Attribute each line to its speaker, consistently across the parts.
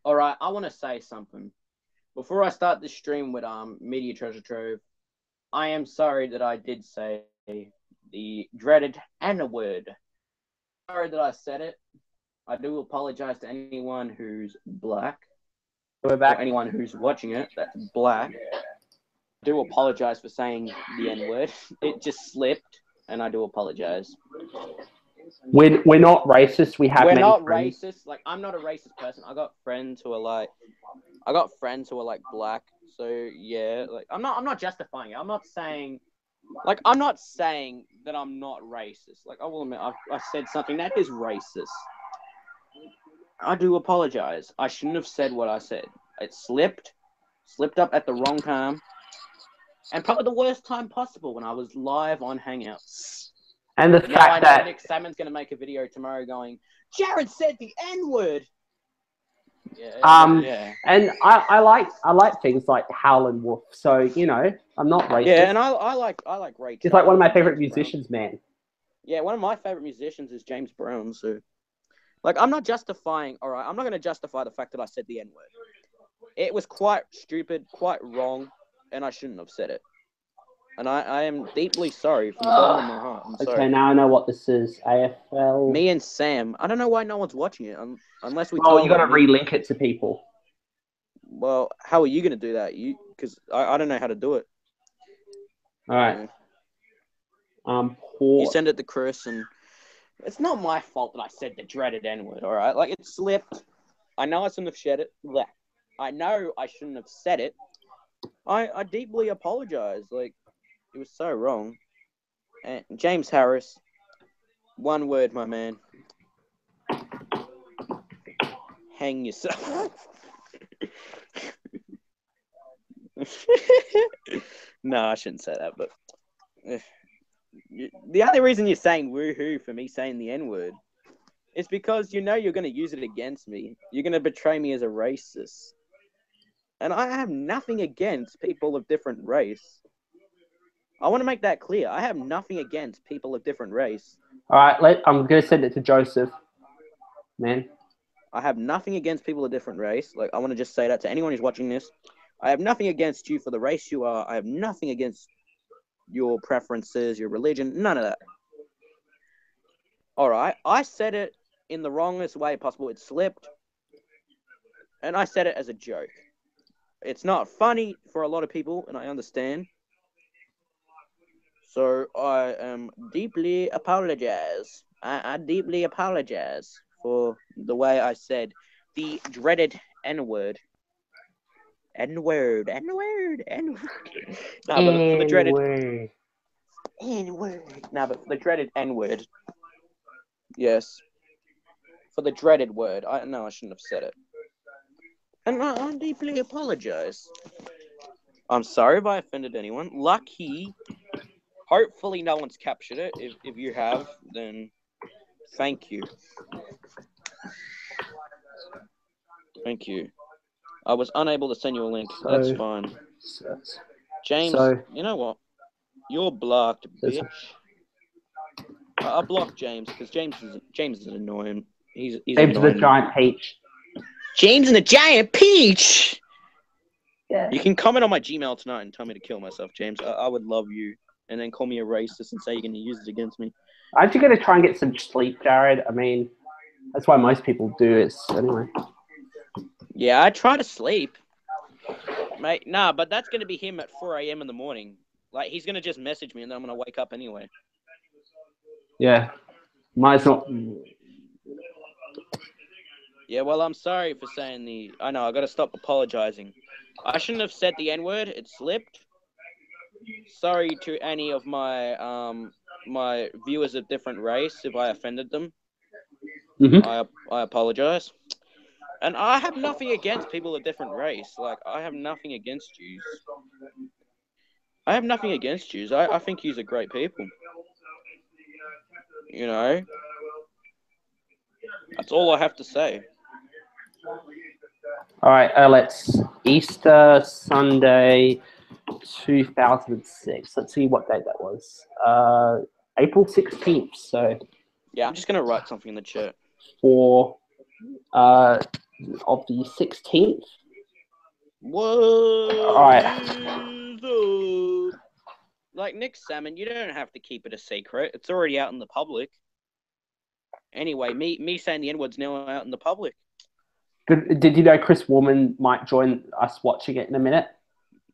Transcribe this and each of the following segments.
Speaker 1: All right, I want to say something before I start the stream with MediaTreasureTrove. I am sorry that I did say the dreaded N word. Sorry that I said it. I do apologize to anyone who's black
Speaker 2: We're
Speaker 1: or
Speaker 2: back.
Speaker 1: anyone who's watching it that's black. I do apologize for saying the N word. It just slipped, and I do apologize.
Speaker 2: We're not racist. We have
Speaker 1: We're
Speaker 2: many
Speaker 1: not
Speaker 2: friends.
Speaker 1: racist. Like, I'm not a racist person. I got friends who are like black. So yeah, like I'm not justifying it. I'm not saying that I'm not racist. Like, I will admit I said something that is racist. I do apologize. I shouldn't have said what I said. It slipped up at the wrong time, and probably the worst time possible when I was live on Hangouts.
Speaker 2: And the
Speaker 1: Now I
Speaker 2: fact
Speaker 1: know
Speaker 2: that
Speaker 1: Nick Salmon's going to make a video tomorrow going, Jared said the N-word. Yeah.
Speaker 2: and I like things like Howl and Wolf. So I'm not racist.
Speaker 1: Yeah, and I like Ray Charles.
Speaker 2: He's like one of my favorite
Speaker 1: James
Speaker 2: musicians,
Speaker 1: Brown.
Speaker 2: man.
Speaker 1: Yeah, one of my favorite musicians is James Brown. So, like, I'm not justifying. All right, I'm not going to justify the fact that I said the N-word. It was quite stupid, quite wrong, and I shouldn't have said it. And I am deeply sorry from the bottom of my heart. I'm sorry.
Speaker 2: Okay, now I know what this is. AFL.
Speaker 1: Me and Sam. I don't know why no one's watching it unless we.
Speaker 2: Well, you got to relink it to people.
Speaker 1: Well, how are you going to do that? Because I don't know how to do it.
Speaker 2: All right.
Speaker 1: Yeah. You send it to Chris, and it's not my fault that I said the dreaded N-word. All right, like, it slipped. I know I shouldn't have said it. I know I shouldn't have said it. I deeply apologize. Like, it was so wrong. And James Harris, one word, my man. Hang yourself. No, I shouldn't say that, but the only reason you're saying woohoo for me saying the N-word is because you're going to use it against me. You're going to betray me as a racist. And I have nothing against people of different race. I want to make that clear. I have nothing against people of different race.
Speaker 2: All right, I'm going to send it to Joseph, man.
Speaker 1: I have nothing against people of different race. Like, I want to just say that to anyone who's watching this. I have nothing against you for the race you are. I have nothing against your preferences, your religion, none of that. All right, I said it in the wrongest way possible. It slipped, and I said it as a joke. It's not funny for a lot of people, and I understand. So I am deeply apologize. I deeply apologize for the way I said the dreaded N-word. N-word. No, but for the dreaded N-word. No, but for the dreaded N-word. Yes. For the dreaded word. I shouldn't have said it. And I deeply apologize. I'm sorry if I offended anyone. Lucky. Hopefully no one's captured it. If you have, then thank you. Thank you. I was unable to send you a link. That's fine. James, you know what? You're blocked, bitch. I blocked James because James is annoying. He's
Speaker 2: James
Speaker 1: annoying.
Speaker 2: the Giant Peach.
Speaker 1: James and the Giant Peach!
Speaker 2: Yeah.
Speaker 1: You can comment on my Gmail tonight and tell me to kill myself, James. I would love you. And then call me a racist and say you're going to use it against me.
Speaker 2: Aren't you going to try and get some sleep, Jared? I mean, that's why most people do it anyway.
Speaker 1: Yeah, I try to sleep. Mate, nah, but that's going to be him at 4 a.m. in the morning. Like, he's going to just message me and then I'm going to wake up anyway.
Speaker 2: Yeah. Mine's not...
Speaker 1: Yeah, well, I'm sorry for saying I know, I got to stop apologizing. I shouldn't have said the N-word. It slipped. Sorry to any of my my viewers of different race if I offended them.
Speaker 2: Mm-hmm.
Speaker 1: I apologize. And I have nothing against people of different race. Like, I have nothing against Jews. I have nothing against Jews. I think Jews are great people. You know? That's all I have to say.
Speaker 2: All right, let's Easter Sunday 2006. Let's see what date that was. April 16th. So
Speaker 1: yeah, I'm just gonna write something in the chat.
Speaker 2: For of the 16th.
Speaker 1: Whoa!
Speaker 2: All right.
Speaker 1: Like Nick Salmon, you don't have to keep it a secret. It's already out in the public. Anyway, me saying the N-word's now out in the public.
Speaker 2: Did you know Chris Warman might join us watching it in a minute?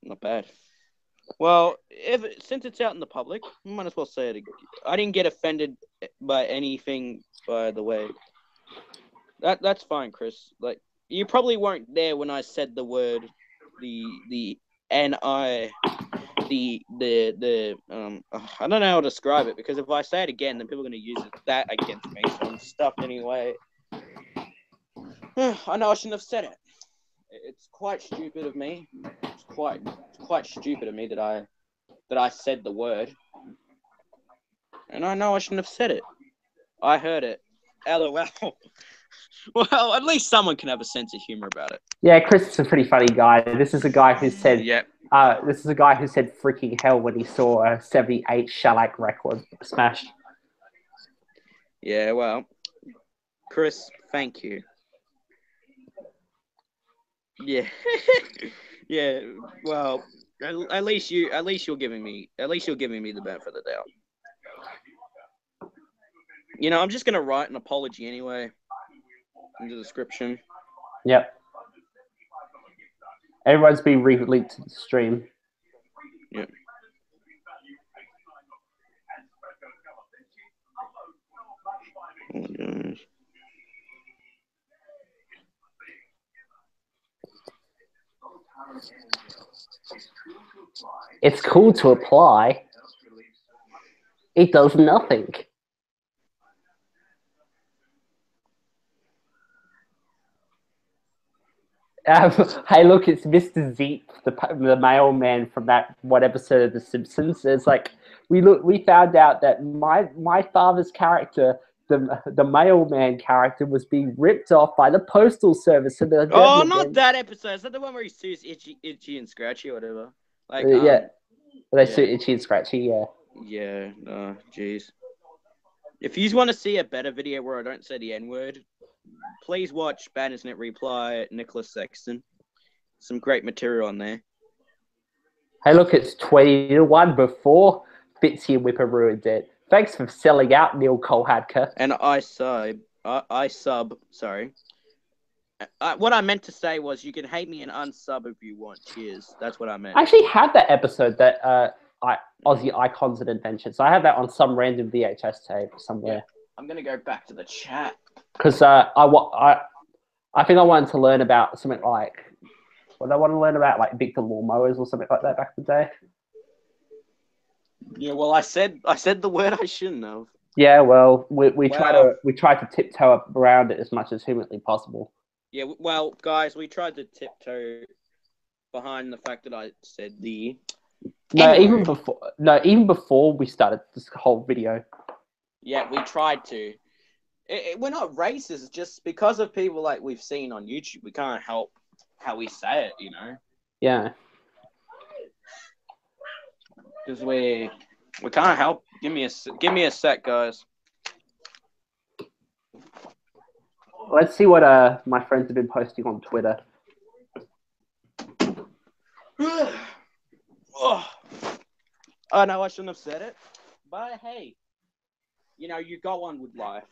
Speaker 1: Not bad. Well, since it's out in the public, I might as well say it again. I didn't get offended by anything, by the way. That's fine, Chris. Like, you probably weren't there when I said the word, the N-I, I don't know how to describe it, because if I say it again, then people are going to use that against me, so I'm stuffed anyway. I know I shouldn't have said it. It's quite stupid of me. It's quite stupid of me that I said the word. And I know I shouldn't have said it. I heard it. LOL. Well, at least someone can have a sense of humor about it.
Speaker 2: Yeah, Chris is a pretty funny guy. This is a guy who said,
Speaker 1: Yep.
Speaker 2: This is a guy who said freaking hell when he saw a 78 shellac record smashed.
Speaker 1: Yeah, well, Chris, thank you. Yeah. Yeah, well, at least you're giving me the benefit of the doubt. You know, I'm just gonna write an apology anyway in the description.
Speaker 2: Yep. Everyone's been re-linked to the stream.
Speaker 1: Yep. Oh my gosh.
Speaker 2: It's cool to apply. It does nothing. Hey, look, it's Mr. Zeep, the mailman from that one episode of The Simpsons. It's like we found out that my father's character, the mailman character, was being ripped off by the postal service. So
Speaker 1: not that episode. Is that the one where he sues Itchy and Scratchy or whatever? Like,
Speaker 2: yeah, they sue Itchy and Scratchy. Yeah.
Speaker 1: Yeah. Jeez. If you want to see a better video where I don't say the N-word, please watch Bandersnatch Reply Nicholas Sexton. Some great material on there.
Speaker 2: Hey, look, it's 20-1 before Fitzy and Whipper ruined it. Thanks for selling out, Neil Kolhadka.
Speaker 1: And I sub. Sorry. What I meant to say was you can hate me and unsub if you want. Cheers. That's what I meant.
Speaker 2: I actually had that episode that Aussie Icons and Adventures. I had that on some random VHS tape somewhere.
Speaker 1: Yeah. I'm gonna go back to the chat
Speaker 2: because I think I wanted to learn about something like what I want to learn about, like Victor Lawnmowers or something like that back in the day.
Speaker 1: Yeah, well, I said the word I shouldn't have.
Speaker 2: Yeah, well, we try to tiptoe around it as much as humanly possible.
Speaker 1: Yeah, well, guys, we tried to tiptoe behind the fact that I said the.
Speaker 2: Even before we started this whole video.
Speaker 1: Yeah, we tried to. We're not racist. It's just because of people like we've seen on YouTube, we can't help how we say it, you know?
Speaker 2: Yeah.
Speaker 1: Because we can't help. Give me a sec, guys.
Speaker 2: Let's see what my friends have been posting on Twitter.
Speaker 1: Oh, no, I shouldn't have said it. But hey, you know, you go on with life.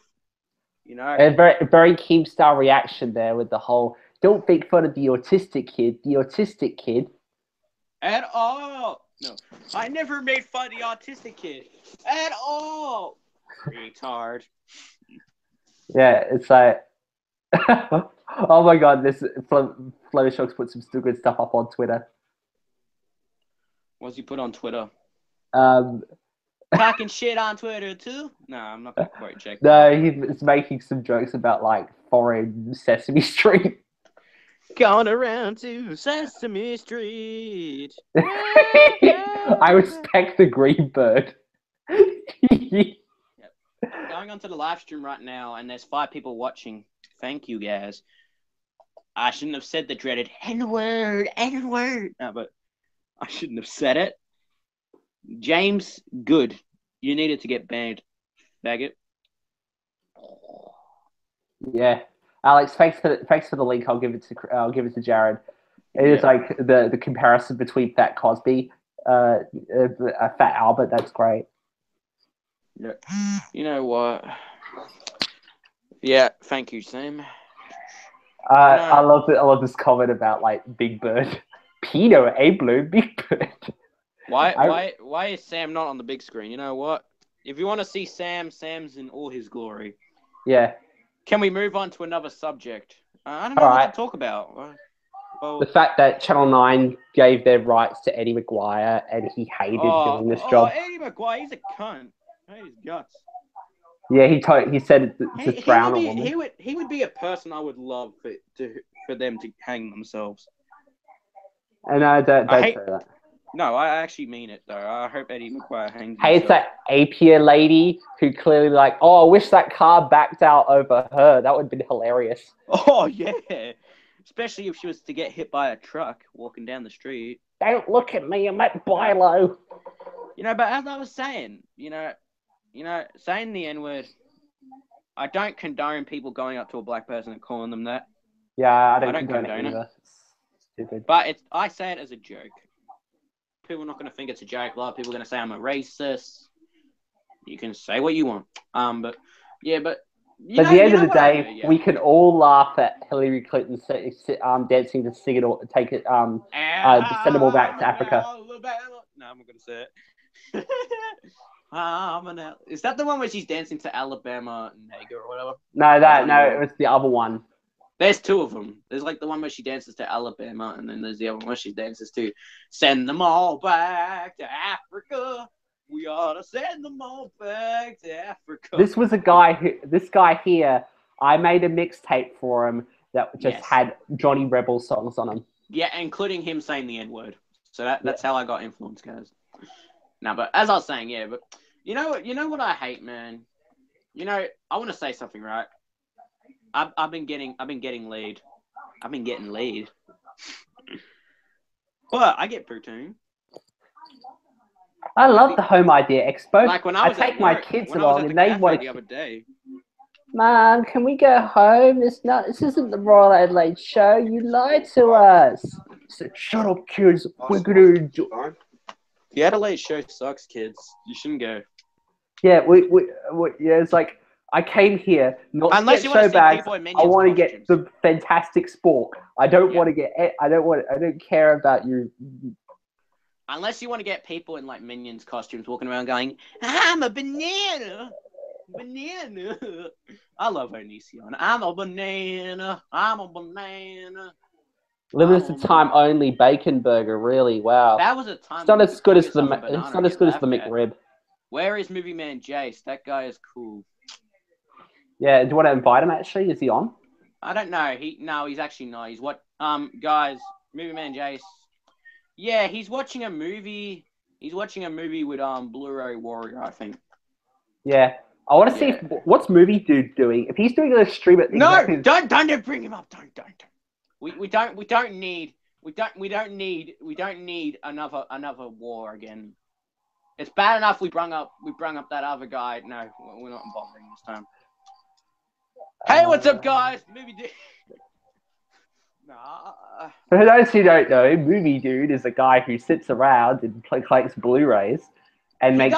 Speaker 1: You know,
Speaker 2: a very Keemstar reaction there with the whole "don't make fun of the autistic kid."
Speaker 1: At all. No, I never made fun of the autistic kid at all. Retard.
Speaker 2: Yeah, it's like, oh my god, this Fluttershock's put some still good stuff up on Twitter.
Speaker 1: What's he put on Twitter? Talking shit on Twitter too? No, I'm not gonna quite check.
Speaker 2: No, he's making some jokes about like foreign Sesame Street.
Speaker 1: Going around to Sesame Street.
Speaker 2: I respect the green bird.
Speaker 1: Yep. I'm going onto the live stream right now, and there's 5 people watching. Thank you, guys. I shouldn't have said the dreaded N-word. No, but I shouldn't have said it. James, good. You needed to get banned, faggot.
Speaker 2: Yeah. Alex, thanks for the link. I'll give it to Jared. It is like the comparison between Fat Cosby, Fat Albert. That's great.
Speaker 1: Yeah. You know what? Yeah, thank you, Sam.
Speaker 2: I love this comment about like Big Bird. Peter, Blue, Big Bird.
Speaker 1: Why is Sam not on the big screen? You know what? If you want to see Sam's in all his glory.
Speaker 2: Yeah.
Speaker 1: Can we move on to another subject? I don't know what to talk about. Well,
Speaker 2: the fact that Channel 9 gave their rights to Eddie McGuire and he hated doing this job.
Speaker 1: Eddie McGuire, he's a cunt. I hate his guts.
Speaker 2: Yeah, he said to drown a woman.
Speaker 1: He would be a person I would love for them to hang themselves.
Speaker 2: And don't say that.
Speaker 1: No, I actually mean it though. I hope Eddie McGuire hangs himself.
Speaker 2: Hey, it's that Apia lady who clearly like, I wish that car backed out over her. That would have been hilarious.
Speaker 1: Oh yeah. Especially if she was to get hit by a truck walking down the street.
Speaker 2: Don't look at me, I'm at Bilo.
Speaker 1: But as I was saying, saying the N-word, I don't condone people going up to a black person and calling them that.
Speaker 2: Yeah, I don't condone it either. It's stupid.
Speaker 1: But I say it as a joke. People are not going to think it's a joke. A lot of people are going to say I'm a racist. You can say what you want. But at
Speaker 2: the end of the day, we can all laugh at Hillary Clinton dancing to sing it or take it, send them all back to Africa.
Speaker 1: No, I'm not going to say it. Is that the one where she's dancing to Alabama Nigger or whatever?
Speaker 2: No, it was the other one.
Speaker 1: There's two of them. There's like the one where she dances to Alabama, and then there's the other one where she dances to send them all back to Africa. We ought to send them all back to Africa.
Speaker 2: This guy here, I made a mixtape for him that just had Johnny Rebel songs on them.
Speaker 1: Yeah, including him saying the N-word. So that's how I got influenced, guys. Now, but as I was saying, but you know what I hate, man? I want to say something, right? I've been getting laid. I've been getting laid. Well, I get poutine.
Speaker 2: I love the Home Idea Expo.
Speaker 1: Like when I take
Speaker 2: my kids along, and they want to. The other day. Mom, can we go home? This isn't the Royal Adelaide show. You lied to us. I said, shut up, kids. We're gonna enjoy.
Speaker 1: The Adelaide show sucks, kids. You shouldn't go.
Speaker 2: Yeah, it's like. I came here not to get show bags. I want to get the fantastic sport. I don't want to get. I don't care about you.
Speaker 1: Unless you want to get people in like Minions costumes walking around going, "I'm a banana, banana." I love Onision. I'm a banana. I'm a banana.
Speaker 2: Limited time only bacon burger. Really, wow.
Speaker 1: That was a time.
Speaker 2: It's not as good as the. It's not as good as the McRib.
Speaker 1: Where is Movie Man Jase? That guy is cool.
Speaker 2: Yeah, do you want to invite him? Actually, is he on?
Speaker 1: I don't know. He's actually not. He's what? Guys, Movie Man Jase. Yeah, he's watching a movie. He's watching a movie with Blu-ray Warrior, I think.
Speaker 2: Yeah, I want to see what's Movie Dude doing. If he's doing a stream at
Speaker 1: don't bring him up. Don't. We don't need another war again. It's bad enough we brung up that other guy. No, we're not bothering this time. Hey, what's up, guys? Movie Dude.
Speaker 2: For those who don't know, Movie Dude is a guy who sits around and collects Blu-rays and
Speaker 1: He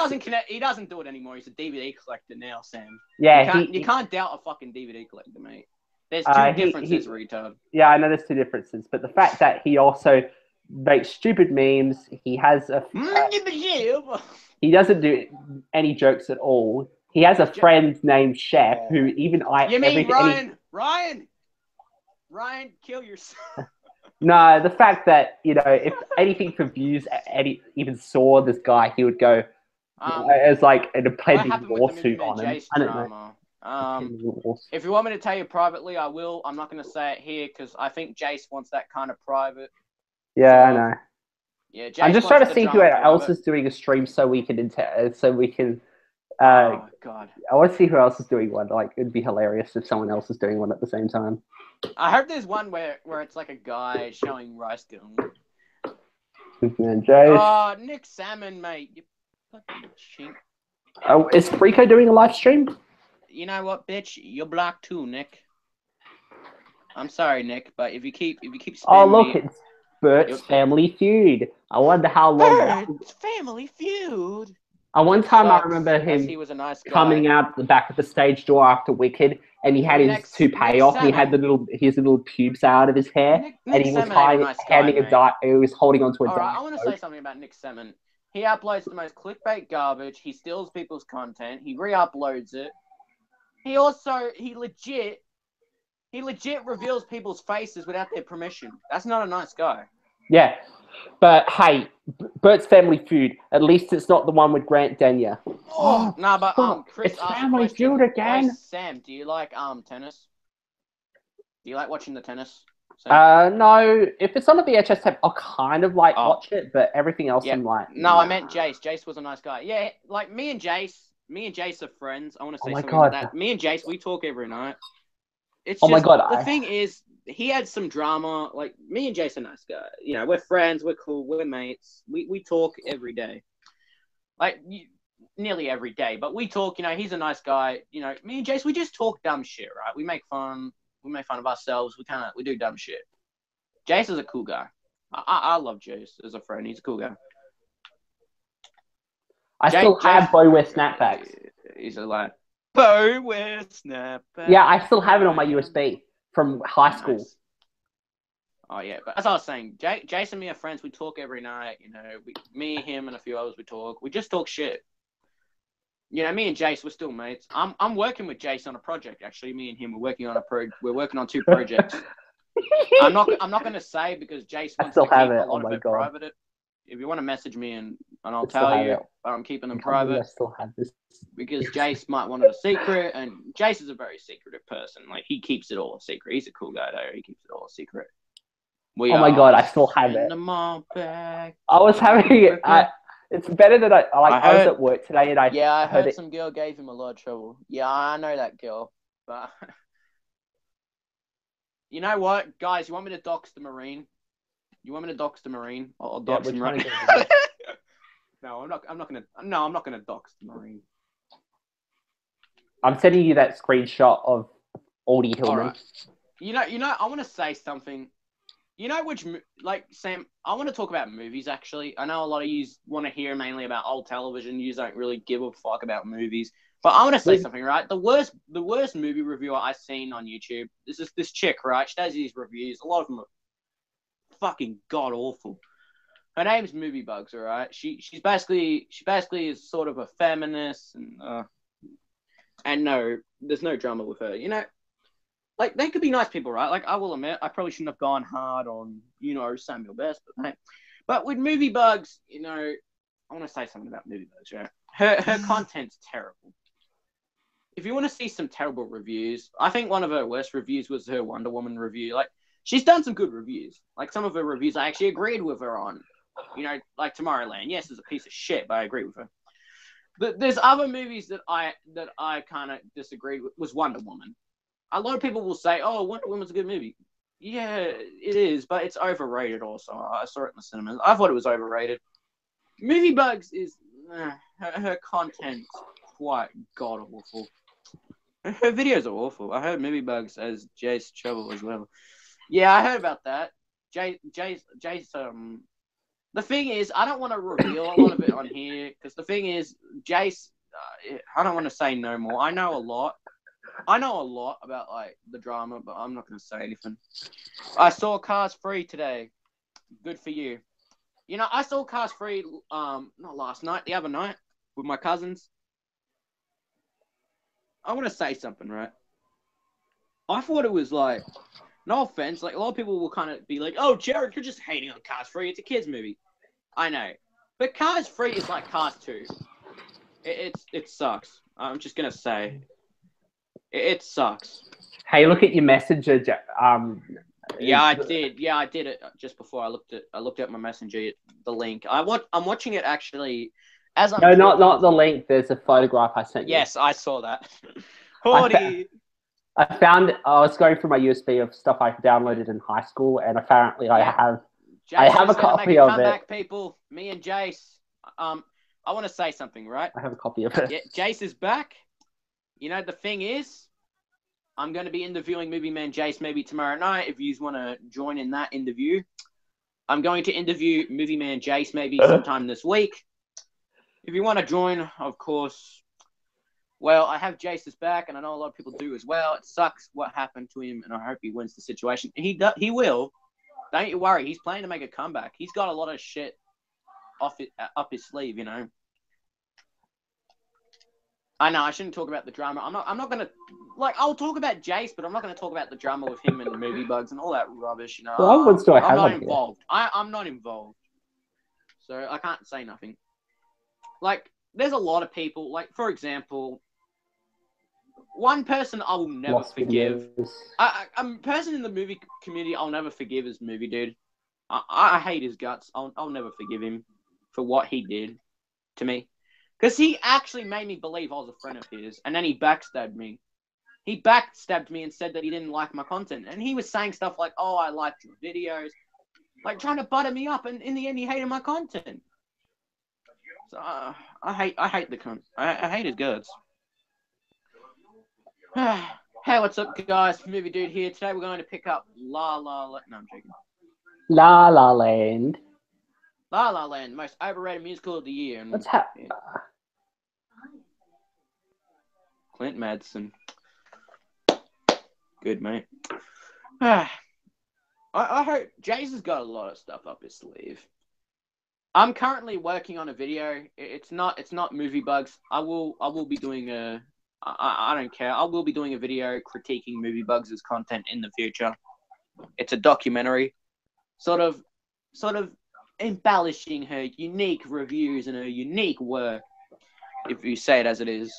Speaker 1: doesn't do it anymore. He's a DVD collector now, Sam.
Speaker 2: Yeah,
Speaker 1: you can't doubt a fucking DVD collector, mate. There's two differences, retard.
Speaker 2: Yeah, I know there's two differences, but the fact that he also makes stupid memes, he has a. He doesn't do any jokes at all. He has a friend named Chef who even
Speaker 1: You mean Ryan? Ryan, kill yourself.
Speaker 2: No, the fact that, if anything for views, Eddie even saw this guy, he would go as like an impending lawsuit on him. I don't know.
Speaker 1: If you want me to tell you privately, I will. I'm not going to say it here because I think Jace wants that kind of private.
Speaker 2: Yeah, I know.
Speaker 1: Yeah, Jace
Speaker 2: I'm just trying to see who else is doing a stream so we can
Speaker 1: oh God!
Speaker 2: I want to see who else is doing one. Like, it'd be hilarious if someone else is doing one at the same time.
Speaker 1: I hope there's one where it's like a guy showing rice gum.
Speaker 2: Man, Jase.
Speaker 1: Oh, Nick Salmon, mate, you fucking chink.
Speaker 2: Oh, is Frico doing a live stream?
Speaker 1: You know what, bitch? You're blocked too, Nick. I'm sorry, Nick, but if you keep
Speaker 2: Oh,
Speaker 1: spamming
Speaker 2: look,
Speaker 1: me,
Speaker 2: it's Bert's Family Feud. I wonder how long.
Speaker 1: Bert's Family Feud.
Speaker 2: One
Speaker 1: That
Speaker 2: time I
Speaker 1: sucks,
Speaker 2: remember
Speaker 1: as
Speaker 2: him
Speaker 1: he was a nice guy.
Speaker 2: coming out the back of the stage door after Wicked, and he had his toupee off, and he had his little pubes out of his hair, and he was he was holding onto a
Speaker 1: Alright,
Speaker 2: diet
Speaker 1: I want to
Speaker 2: Coke.
Speaker 1: say something about Nick Salmon. He uploads the most clickbait garbage. He steals people's content. He re-uploads it. He legit reveals people's faces without their permission. That's not a nice guy.
Speaker 2: Yeah, but hey, Bert's Family Feud. At least it's not the one with Grant Denyer.
Speaker 1: Oh, nah, but Chris
Speaker 2: it's
Speaker 1: asked
Speaker 2: Family
Speaker 1: a question.
Speaker 2: Feud again.
Speaker 1: Hey, Sam, do you like tennis? Do you like watching the tennis? Sam?
Speaker 2: No. If it's on the VHS tape, I'll kind of watch it, but everything else I'm like.
Speaker 1: No, nah. I meant Jase. Jase was a nice guy. Yeah, like me and Jase are friends. I want to say something about that. Me and Jase, we talk every night. It's just, the thing is, he had some drama. Like, me and Jase are nice guys. You know, we're friends, we're cool, we're mates. We talk every day. Like, nearly every day. But we talk, you know, he's a nice guy. You know, me and Jase, we just talk dumb shit, right? We make fun of ourselves. We do dumb shit. Jase is a cool guy. I love Jase as a friend. He's a cool guy.
Speaker 2: I still have Bo wear snapbacks.
Speaker 1: He's a lad. Bo wear snapbacks.
Speaker 2: Yeah, I still have it on my USB from high school.
Speaker 1: Nice. Oh yeah, but as I was saying, Jase and me are friends. We talk every night. You know, me, him, and a few others. We talk. We just talk shit. You know, me and Jase, we're still mates. I'm working with Jase on a project. Actually, me and him, we're working on 2 projects. I'm not going to say because Jase wants to keep a lot of it private. If you want to message me and I'll tell you, but I'm keeping them private. I still have this because Jase might want it a secret, and Jase is a very secretive person. Like, he keeps it all secret. He's a cool guy though. He keeps it all secret.
Speaker 2: Oh my god, I still have it. I was having it. It's better that I was at work today and
Speaker 1: I heard some girl gave him a lot of trouble. Yeah, I know that girl, but you know what, guys? You want me to dox the Marine? I'll dox him right now. No, I'm not gonna dox the Marine.
Speaker 2: I'm sending you that screenshot of Aldi Hillman.
Speaker 1: Right. You know, I want to say something. You know Sam, I want to talk about movies, actually. I know a lot of you want to hear mainly about old television. You don't really give a fuck about movies. But I want to say something, right? The worst movie reviewer I've seen on YouTube is this chick, right? She does these reviews. A lot of them are fucking god-awful. Her name's Movie Bugs, all right? She basically is sort of a feminist, and no, there's no drama with her. You know, like, they could be nice people, right? Like, I will admit, I probably shouldn't have gone hard on, you know, Samuel Best, but hey. But with Movie Bugs, you know, I want to say something about Movie Bugs, right? Her content's terrible. If you want to see some terrible reviews, I think one of her worst reviews was her Wonder Woman review. Like, she's done some good reviews. Like, some of her reviews I actually agreed with her on. You know, like Tomorrowland. Yes, it's a piece of shit, but I agree with her. But there's other movies that I kind of disagreed with. Was Wonder Woman. A lot of people will say, "Oh, Wonder Woman's a good movie." Yeah, it is, but it's overrated. Also, I saw it in the cinemas. I thought it was overrated. Movie Bugs is her content's quite god awful. Her videos are awful. I heard Movie Bugs as Jase Trouble as well. Yeah, I heard about that. Jase. The thing is, I don't want to reveal a lot of it on here because the thing is, Jase. I don't want to say no more. I know a lot about, like, the drama, but I'm not going to say anything. I saw Cars 3 today. Good for you. You know, I saw Cars 3, not last night, the other night, with my cousins. I want to say something, right? I thought it was, like, no offense, like, a lot of people will kind of be like, "Oh, Jared, you're just hating on Cars 3. It's a kid's movie." I know. But Cars 3 is like Cars 2. It sucks. I'm just going to say. It sucks.
Speaker 2: Hey, look at your messenger.
Speaker 1: Yeah, I did. Yeah, I did it just before I looked at my messenger, the link. I'm watching it actually as I'm.
Speaker 2: No, not the link. There's a photograph I sent you.
Speaker 1: Yes, I saw that.
Speaker 2: I found I was going through my USB of stuff I downloaded in high school, and apparently I have a copy of it.
Speaker 1: People, me and Jase. I want to say something, right?
Speaker 2: I have a copy of it.
Speaker 1: Yeah, Jase is back. You know, the thing is, I'm going to be interviewing Movie Man Jase maybe tomorrow night. If you want to join in that interview, I'm going to interview Movie Man Jase maybe sometime this week. If you want to join, of course. Well, I have Jase's back, and I know a lot of people do as well. It sucks what happened to him, and I hope he wins the situation. He will. Don't you worry. He's planning to make a comeback. He's got a lot of shit up his sleeve, you know. I know I shouldn't talk about the drama. I'm not gonna I'll talk about Jase, but I'm not gonna talk about the drama with him and the movie bugs and all that rubbish, you know.
Speaker 2: Well,
Speaker 1: I'm not involved. I'm not involved, so I can't say nothing. Like, there's a lot of people. Like, for example, one person I will never forgive. A person in the movie community I'll never forgive is Movie Dude. I hate his guts. I'll never forgive him for what he did to me. Because he actually made me believe I was a friend of his, and then he backstabbed me. He backstabbed me and said that he didn't like my content. And he was saying stuff like, oh, I liked your videos. Like, trying to butter me up, and in the end, he hated my content. So, I hate the cunt. I hate his guts. Hey, what's up, guys? Movie Dude here. Today we're going to pick up La La Land. No, I'm joking.
Speaker 2: La La Land.
Speaker 1: La La Land, most overrated musical of the year. And,
Speaker 2: what's happening?
Speaker 1: Clint Madsen. Good, mate. I hope Jase has got a lot of stuff up his sleeve. I'm currently working on a video. It's not movie bugs. I will be doing a. I don't care. I will be doing a video critiquing movie bugs' content in the future. It's a documentary, sort of embellishing her unique reviews and her unique work, if you say it as it is.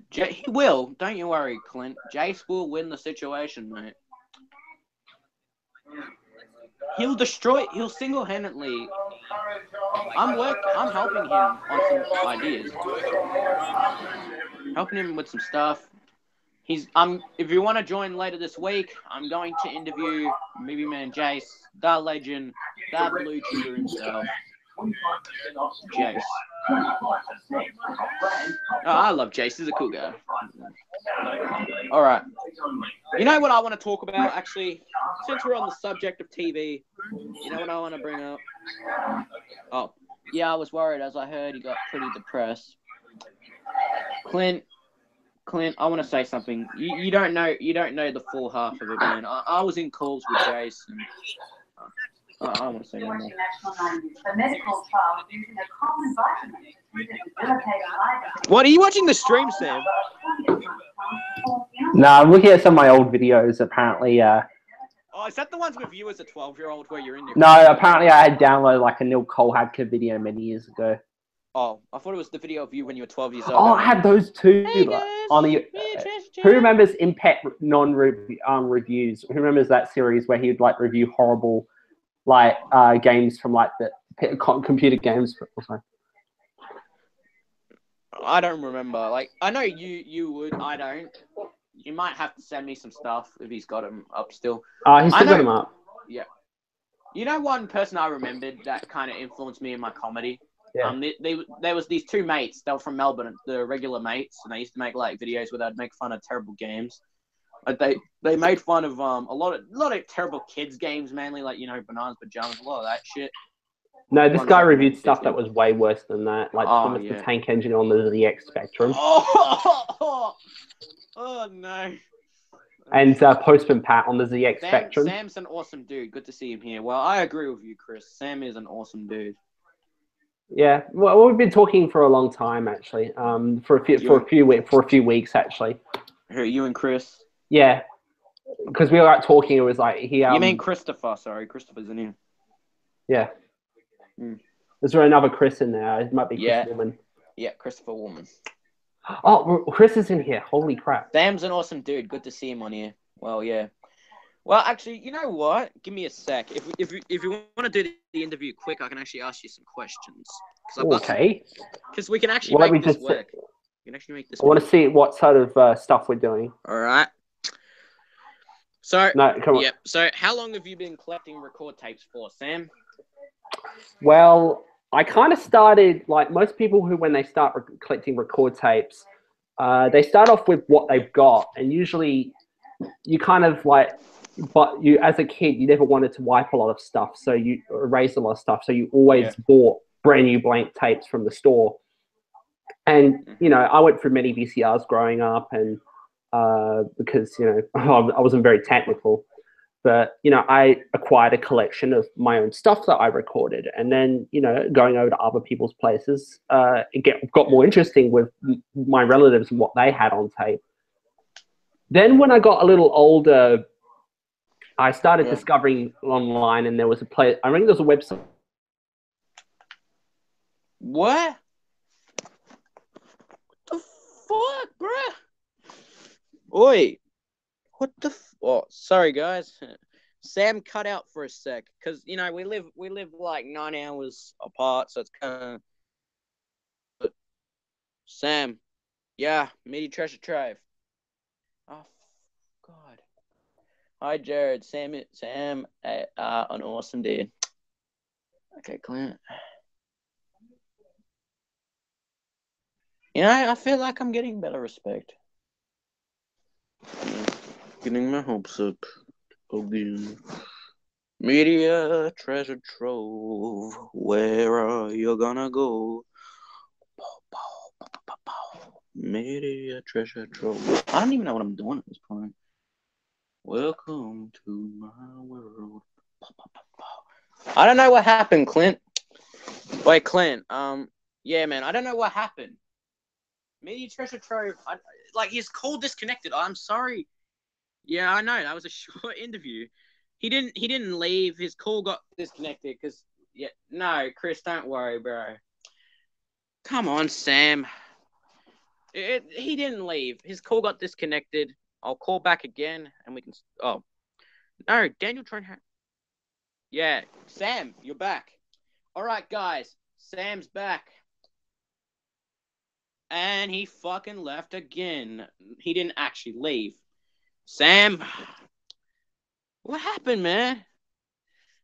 Speaker 1: He will. Don't you worry, Clint. Jase will win the situation, mate. He'll single-handedly. I'm helping him on some ideas. Helping him with some stuff. If you want to join later this week, I'm going to interview Movie Man Jase, the legend, the blue cheater himself. Jase. Oh, I love Jase. He's a cool guy. Alright. You know what I want to talk about, actually? Since we're on the subject of TV, you know what I want to bring up? Oh, yeah, I was worried as I heard he got pretty depressed. Clint, I want to say something. You don't know the full half of it, man. I was in calls with Jase, and I want to say one more. What, are you watching the stream, Sam?
Speaker 2: No, I'm looking at some of my old videos. Apparently,
Speaker 1: Oh, is that the ones with you as a 12-year-old where you're in there?
Speaker 2: No, apparently I had downloaded like a Neil Colhadka video many years ago.
Speaker 1: Oh, I thought it was the video of you when you were 12 years old.
Speaker 2: Oh, I had those too.
Speaker 1: Hey guys,
Speaker 2: on the, who remembers Impact reviews? Who remembers that series where he would like review horrible like games from like the computer games?
Speaker 1: I don't remember. Like, I know you would. I don't. You might have to send me some stuff if he's got them up still.
Speaker 2: He's still got them up.
Speaker 1: Yeah. You know one person I remembered that kind of influenced me in my comedy?
Speaker 2: Yeah.
Speaker 1: There was these two mates. They were from Melbourne, the regular mates, and they used to make like videos where they'd make fun of terrible games. Like they made fun of a lot of terrible kids games, mainly like, you know, Bananas Pajamas, a lot of that shit.
Speaker 2: No, this guy reviewed stuff that was way worse than that, like Thomas the Tank Engine on the ZX Spectrum.
Speaker 1: Oh no.
Speaker 2: And Postman Pat on the ZX Spectrum.
Speaker 1: Sam's an awesome dude. Good to see him here. Well, I agree with you, Chris. Sam is an awesome dude.
Speaker 2: Yeah, well, we've been talking for a long time, actually. For a few weeks, actually.
Speaker 1: Who, you and Chris?
Speaker 2: Yeah, because we were like talking. It was like he.
Speaker 1: You mean Christopher? Sorry, Christopher's in here.
Speaker 2: Yeah. Is there another Chris in there? It might be Chris Woman.
Speaker 1: Yeah, Christopher Woman.
Speaker 2: Oh, Chris is in here. Holy crap.
Speaker 1: Sam's an awesome dude. Good to see him on here. Well, yeah. Well, actually, you know what? Give me a sec. If you want to do the interview quick, I can actually ask you some questions.
Speaker 2: Okay.
Speaker 1: Because we can actually make this work. We can actually make this work.
Speaker 2: I want to see what sort of stuff we're doing.
Speaker 1: All right. So,
Speaker 2: no, come on.
Speaker 1: Yep. So, how long have you been collecting record tapes for, Sam?
Speaker 2: Well, I kind of started like most people who, when they start collecting record tapes, they start off with what they've got, and usually you kind of like, but you as a kid, you never wanted to wipe a lot of stuff, so you erased a lot of stuff, so you always bought brand new blank tapes from the store. And you know, I went through many VCRs growing up, and because you know I wasn't very technical. But, you know, I acquired a collection of my own stuff that I recorded. And then, you know, going over to other people's places, it got more interesting with my relatives and what they had on tape. Then when I got a little older, I started discovering online, and there was a place, I think there was a website.
Speaker 1: What? The fuck, bruh? Oi. What the oh, sorry guys. Sam cut out for a sec because you know we live like 9 hours apart, so it's kind of. Sam, yeah, MediaTreasureTrove. Oh God. Hi Jared, Sam, an awesome dude. Okay, Clint. You know, I feel like I'm getting better respect. Getting my hopes up again. Media treasure trove, where are you gonna go? Media treasure trove. I don't even know what I'm doing at this point. Welcome to my world. I don't know what happened, Clint. Wait, Clint. Yeah, man, I don't know what happened. Media treasure trove. Like his call disconnected. I'm sorry. Yeah, I know. That was a short interview. He didn't leave. His call got disconnected because no, Chris, don't worry, bro. Come on, Sam. He didn't leave. His call got disconnected. I'll call back again and we can. Oh no, Daniel Trent. Yeah, Sam, you're back. All right, guys, Sam's back. And he fucking left again. He didn't actually leave. Sam, what happened, man?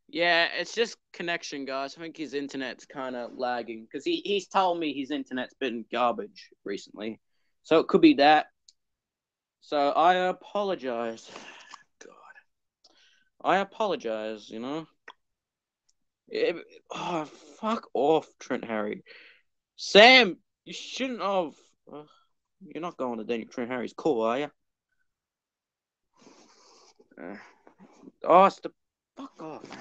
Speaker 1: Yeah, it's just connection, guys. I think his internet's kind of lagging because he's told me his internet's been garbage recently. So it could be that. So I apologize. God. I apologize, you know. Oh, fuck off, Trent Harry. Sam, you shouldn't have. You're not going to Daniel Trent Harry's call, are you? Fuck off, man.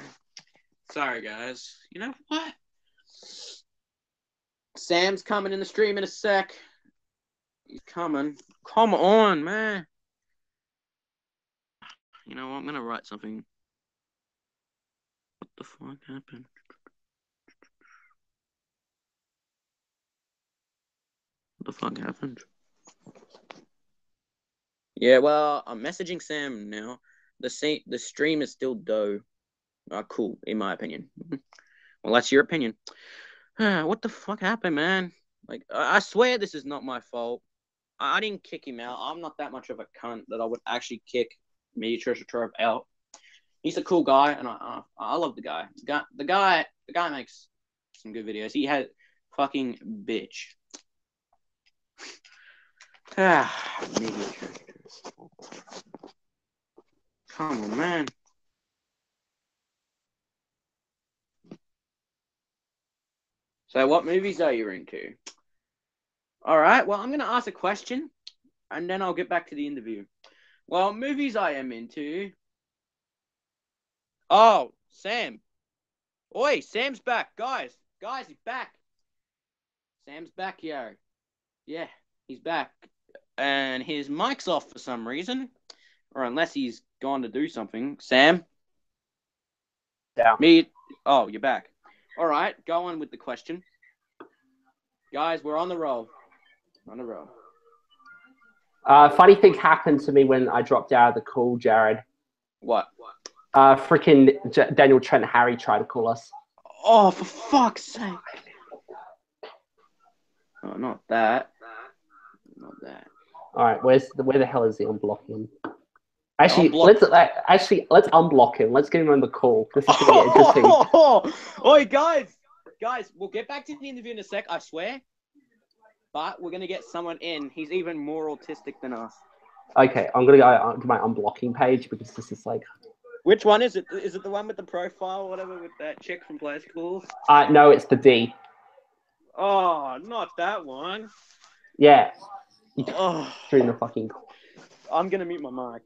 Speaker 1: Sorry, guys. You know what? Sam's coming in the stream in a sec. He's coming. Come on, man. You know what? I'm going to write something. What the fuck happened? What the fuck happened? Yeah, well, I'm messaging Sam now. The stream is still dough. Cool, in my opinion. Well, that's your opinion. What the fuck happened, man? Like, I swear this is not my fault. I didn't kick him out. I'm not that much of a cunt that I would actually kick MediaTreasureTrove out. He's a cool guy, and I love the guy. The guy makes some good videos. He had fucking bitch. MediaTreasureTrove. Come on, man. So what movies are you into? All right, well, I'm going to ask a question, and then I'll get back to the interview. Well, movies I am into. Oh, Sam. Oi, Sam's back. Guys, he's back. Sam's back, yo. Yeah, he's back. And his mic's off for some reason. Or unless he's gone to do something. Sam?
Speaker 2: Yeah.
Speaker 1: Oh, you're back. All right, go on with the question. Guys, we're on the roll. On the roll.
Speaker 2: Funny thing happened to me when I dropped out of the call, Jared.
Speaker 1: What?
Speaker 2: Freaking Daniel Trent Harry tried to call us.
Speaker 1: Oh, for fuck's sake. Oh, not that. Not that.
Speaker 2: All right, where the hell is he? Unblocking him. Actually, let's unblock him. Let's get him on the call. This is going to get interesting.
Speaker 1: Oi, guys! Guys, we'll get back to the interview in a sec, I swear. But we're going to get someone in. He's even more autistic than us.
Speaker 2: Okay, I'm going to go to my unblocking page because this is like...
Speaker 1: Which one is it? Is it the one with the profile or whatever with that chick from Play School?
Speaker 2: No, it's the D.
Speaker 1: Oh, not that one.
Speaker 2: Yeah.
Speaker 1: Oh.
Speaker 2: Through the fucking...
Speaker 1: I'm going to mute my mic.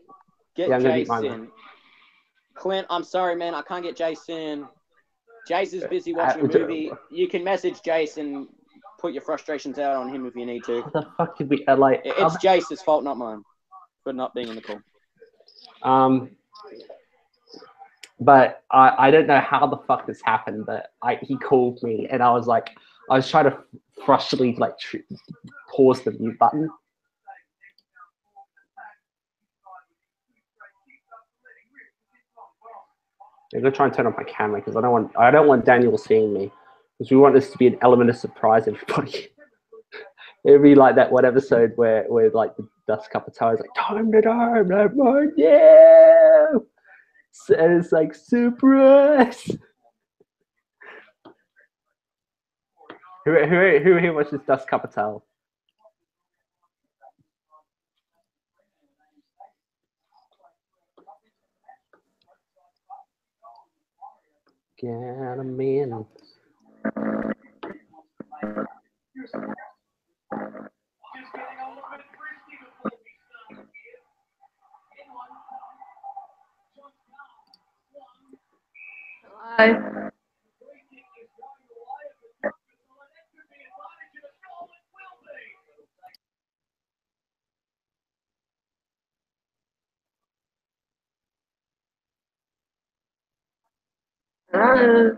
Speaker 1: Get Jase in. Clint, I'm sorry, man. I can't get Jase in. Jase is busy watching a movie. You can message Jase and put your frustrations out on him if you need to.
Speaker 2: What the fuck did we... like?
Speaker 1: It's Jase's fault, not mine, for not being on the call.
Speaker 2: But I don't know how the fuck this happened, but he called me and I was trying to frustratingly like pause the mute button. I'm gonna try and turn on my camera because I don't want Daniel seeing me because we want this to be an element of surprise, everybody. It'd be like that one episode where like the dust cup of toe is like time to time, like yeah. And it's like surprise. Who here watches Dust Cup of Towel? Get him in.
Speaker 3: Hi. Hello.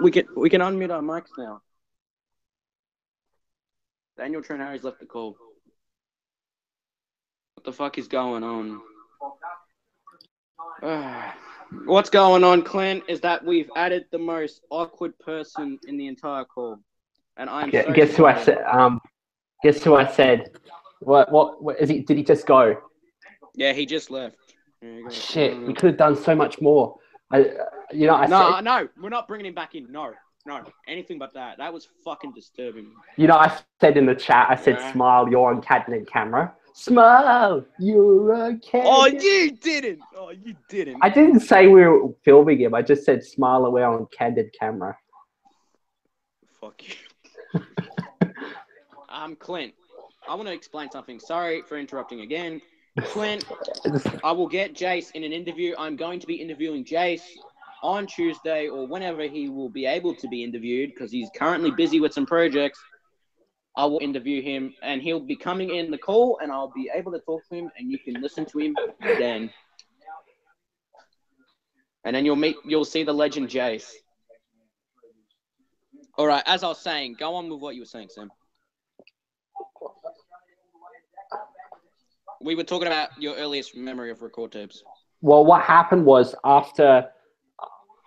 Speaker 1: We can unmute our mics now. Daniel Trent Harry's left the call. What the fuck is going on? What's going on, Clint, is that we've added the most awkward person in the entire call. And I'm so
Speaker 2: guess who I said guess who I said. What is he? Did he just go?
Speaker 1: Yeah, he just left.
Speaker 2: Shit, we could have done so much more.
Speaker 1: No, we're not bringing him back in. No, anything but that. That was fucking disturbing.
Speaker 2: You know, I said in the chat, I said, smile, you're on candid camera. Smile, you're on candid.
Speaker 1: Oh, you didn't.
Speaker 2: I didn't say we were filming him. I just said, smile, we're on candid camera.
Speaker 1: Fuck you. Clint, I want to explain something. Sorry for interrupting again. Clint, I will get Jase in an interview. I'm going to be interviewing Jase on Tuesday or whenever he will be able to be interviewed because he's currently busy with some projects. I will interview him and he'll be coming in the call and I'll be able to talk to him and you can listen to him then. And then you'll see the legend Jase. All right, as I was saying, go on with what you were saying, Sam. We were talking about your earliest memory of record tapes.
Speaker 2: Well, what happened was after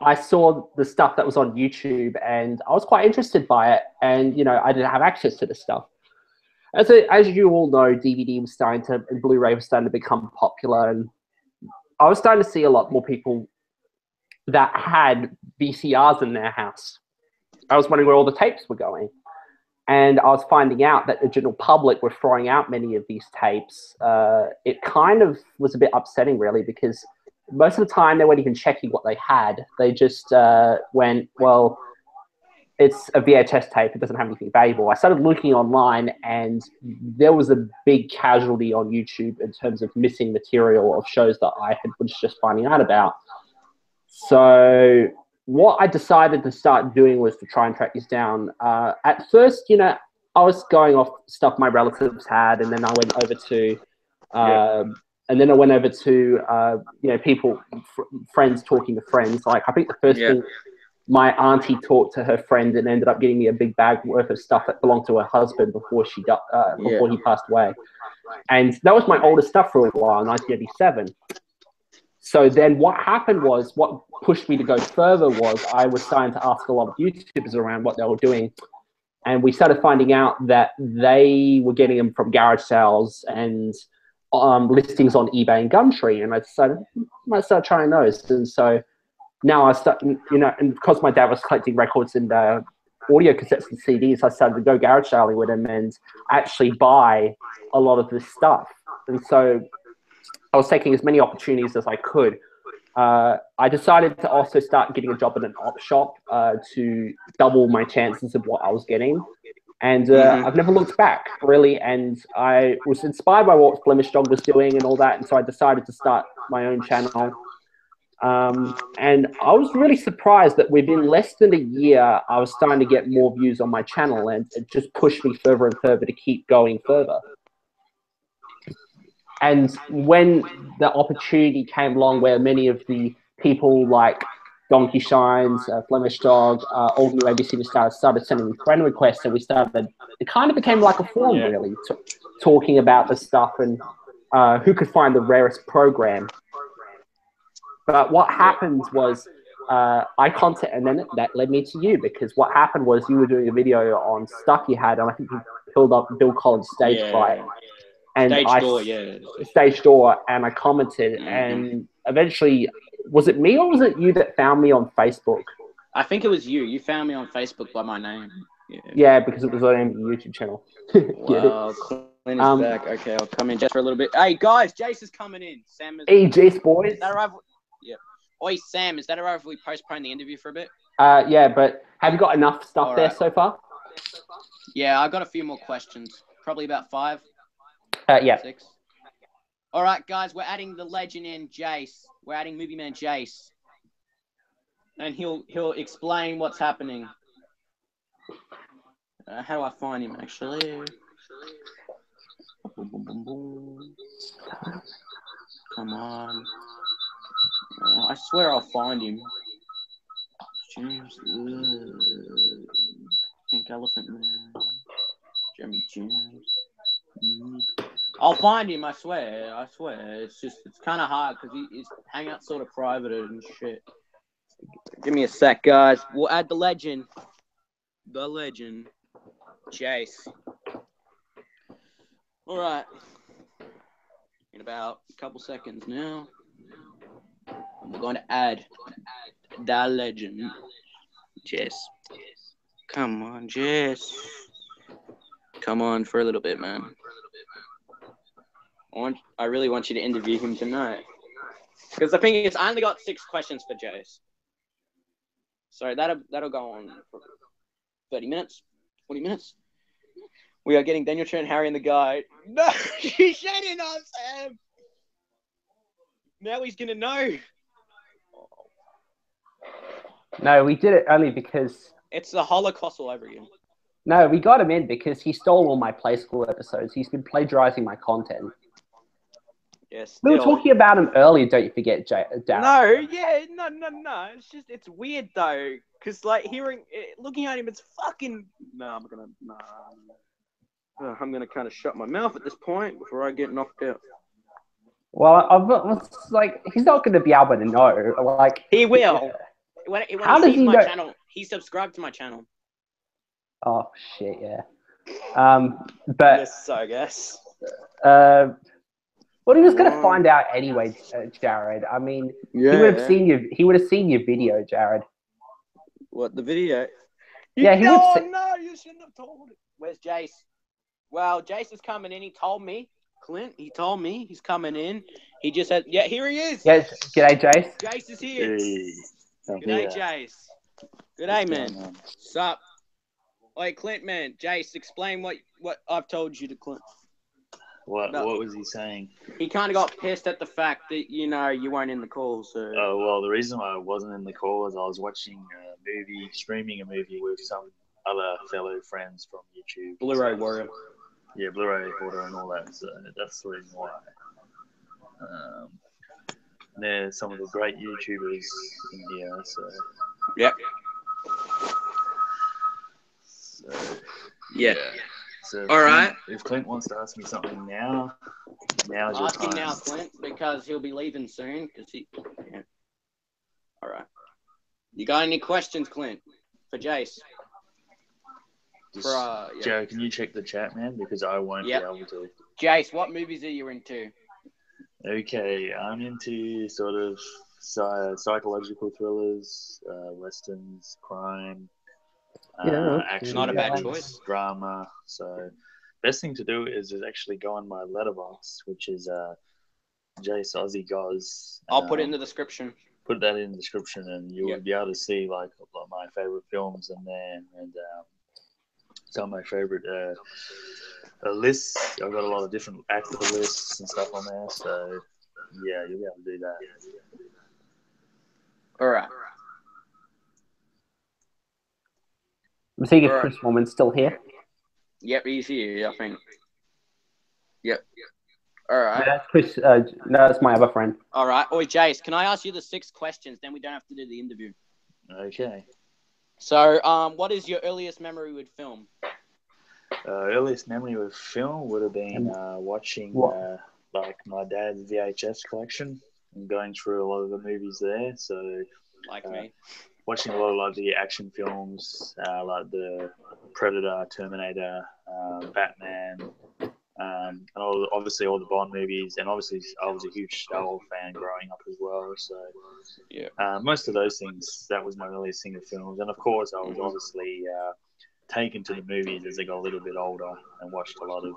Speaker 2: I saw the stuff that was on YouTube and I was quite interested by it. And, you know, I didn't have access to this stuff. As you all know, DVD was starting to, and Blu-ray was starting to become popular. And I was starting to see a lot more people that had VCRs in their house. I was wondering where all the tapes were going. And I was finding out that the general public were throwing out many of these tapes. It kind of was a bit upsetting, really, because most of the time they weren't even checking what they had. They just went, well, it's a VHS tape. It doesn't have anything valuable. I started looking online, and there was a big casualty on YouTube in terms of missing material of shows that I was just finding out about. So what I decided to start doing was to try and track these down. At first, you know, I was going off stuff my relatives had, and then I went over to, you know, people, friends talking to friends. Like, I think the first thing my auntie talked to her friend and ended up getting me a big bag worth of stuff that belonged to her husband before before he passed away. And that was my oldest stuff for a while, 1987. So then what happened was, what pushed me to go further was I was starting to ask a lot of YouTubers around what they were doing. And we started finding out that they were getting them from garage sales and listings on eBay and Gumtree. And I decided I might start trying those. And so now I start, and because my dad was collecting records and audio cassettes and CDs, I started to go garage selling with him and actually buy a lot of this stuff. And so I was taking as many opportunities as I could. I decided to also start getting a job in an op shop to double my chances of what I was getting. And I've never looked back, really. And I was inspired by what Flemish Dog was doing and all that. And so I decided to start my own channel. And I was really surprised that within less than a year, I was starting to get more views on my channel. And it just pushed me further and further to keep going further. And when the opportunity came along where many of the people like Donkey Shines, Flemish Dog, all new ABC started sending me friend requests, and it kind of became like a forum, really, talking about the stuff and who could find the rarest program. But what happened was I contacted, and then that led me to you, because what happened was you were doing a video on stuff you had, and I think you pulled up Bill Collins' Stage Fright. And Stage Door, and I commented, and eventually, was it me or was it you that found me on Facebook?
Speaker 1: I think it was you. You found me on Facebook by my name.
Speaker 2: Yeah, because it was on the YouTube channel.
Speaker 1: Wow, Clint is back. Okay, I'll come in just for a little bit. Hey, guys, Jase is coming in. Sam is...
Speaker 2: Hey, Jase, boys.
Speaker 1: Is that right? Yeah. Oi, Sam, is that all right if we postpone the interview for a bit?
Speaker 2: Yeah, but have you got enough stuff there so far?
Speaker 1: Yeah, I got a few more questions. Probably about 5.
Speaker 2: Yeah.
Speaker 1: 6. All right, guys, we're adding the legend in, Jase. We're adding Movie Man Jase, and he'll explain what's happening. How do I find him, actually? Come on. I swear I'll find him. James, Pink Elephant Man, Jeremy James. I'll find him, I swear. It's kind of hard because his hangout's sort of private and shit. Give me a sec, guys. We'll add the legend. The legend. Jase. All right. In about a couple seconds now, we're going to add the legend. Jase. Come on, Jase. Come on for a little bit, man. I really want you to interview him tonight. Because the thing is, I only got 6 questions for Jase. So that'll go on for 30 minutes, 40 minutes. We are getting Daniel Trent, Harry, and the guy. No, he's shading us, Sam. Now he's going to know.
Speaker 2: No, we did it only because...
Speaker 1: It's the Holocaust all over again.
Speaker 2: No, we got him in because he stole all my Play School episodes. He's been plagiarizing my content.
Speaker 1: Yes.
Speaker 2: We were talking about him earlier, don't you forget, Darren.
Speaker 1: No. It's weird, though. Because, like, looking at him, it's fucking... No, I'm going to kind of shut my mouth at this point before I get knocked out.
Speaker 2: Well, it's like, he's not going to be able to know. Like,
Speaker 1: he will. When he sees my channel, he subscribed to my channel.
Speaker 2: Oh, shit, yeah. But...
Speaker 1: Yes, I guess.
Speaker 2: Well, he was going to find out anyway, Jared. I mean, he would have seen your video, Jared.
Speaker 1: What, the video?
Speaker 2: Yeah, he would.
Speaker 1: No, you shouldn't have told it. Where's Jase? Well, Jase is coming in. He told me, Clint. He told me he's coming in. He just said, "Yeah, here he is."
Speaker 2: Yes. G'day, Jase.
Speaker 1: Jase is here.
Speaker 4: Hey,
Speaker 1: G'day, Jase. G'day, man. Sup? Oi, Clint, man. Jase, explain what I've told you to Clint.
Speaker 4: What was he saying?
Speaker 1: He kind of got pissed at the fact that, you weren't in the call, so...
Speaker 4: Oh, well, the reason why I wasn't in the call is I was watching streaming a movie with some other fellow friends from YouTube.
Speaker 1: Blu-ray Warrior.
Speaker 4: Yeah, Blu-ray Warrior and all that, so that's the reason why. They're some of the great YouTubers in here, so...
Speaker 1: Yep. Yeah.
Speaker 4: So
Speaker 1: All right.
Speaker 4: If Clint wants to ask me something now, now's your
Speaker 1: Ask him
Speaker 4: time.
Speaker 1: now, Clint, because he'll be leaving soon. Yeah. All right. You got any questions, Clint, for Jase?
Speaker 4: Joe, can you check the chat, man? Because I won't be able to.
Speaker 1: Jase, what movies are you into?
Speaker 4: Okay, I'm into sort of psychological thrillers, westerns, crime, action,
Speaker 1: Not a bad
Speaker 4: movies,
Speaker 1: choice.
Speaker 4: drama. So, best thing to do is actually go on my letterbox, which is Jase Aussie Goz.
Speaker 1: I'll put it in the description.
Speaker 4: Put that in the description, and you'll be able to see like my favorite films in there, and some of my favorite lists. I've got a lot of different actor lists and stuff on there, so yeah, you'll be able to do that.
Speaker 1: All right.
Speaker 2: I'm seeing if Chris Woman's still here.
Speaker 1: Yep, he's here, I think. Yep. All right.
Speaker 2: No, that's Chris. No, that's my other friend.
Speaker 1: All right. Oi, Jase, can I ask you the 6 questions? Then we don't have to do the interview.
Speaker 4: Okay.
Speaker 1: So, what is your earliest memory with film?
Speaker 4: Earliest memory with film would have been watching like my dad's VHS collection and going through a lot of the movies there. So,
Speaker 1: like me,
Speaker 4: watching a lot of like the action films, like the Predator, Terminator, Batman, and obviously all the Bond movies. And obviously, I was a huge Star Wars fan growing up as well. So, most of those things, that was my earliest thing of films. And of course, I was obviously taken to the movies as I got a little bit older and watched a lot of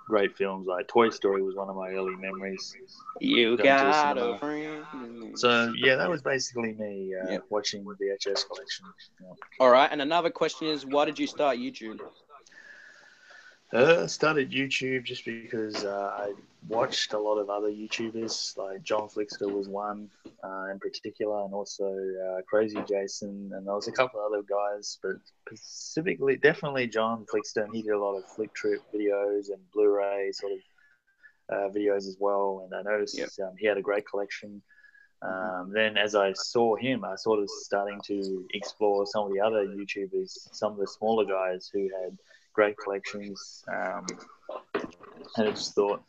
Speaker 4: great films. Like Toy Story was one of my early memories.
Speaker 1: You got a friend.
Speaker 4: So yeah, that was basically me watching the VHS collection. Yeah.
Speaker 1: All right, and another question is, why did you start YouTube?
Speaker 4: Started YouTube just because I watched a lot of other YouTubers, like John Flickster was one in particular, and also Crazy Jason, and there was a couple of other guys, but specifically, definitely John Flickster, and he did a lot of flick trip videos and Blu-ray sort of videos as well, and I noticed he had a great collection. Then as I saw him, I sort of starting to explore some of the other YouTubers, some of the smaller guys who had great collections, and I just thought,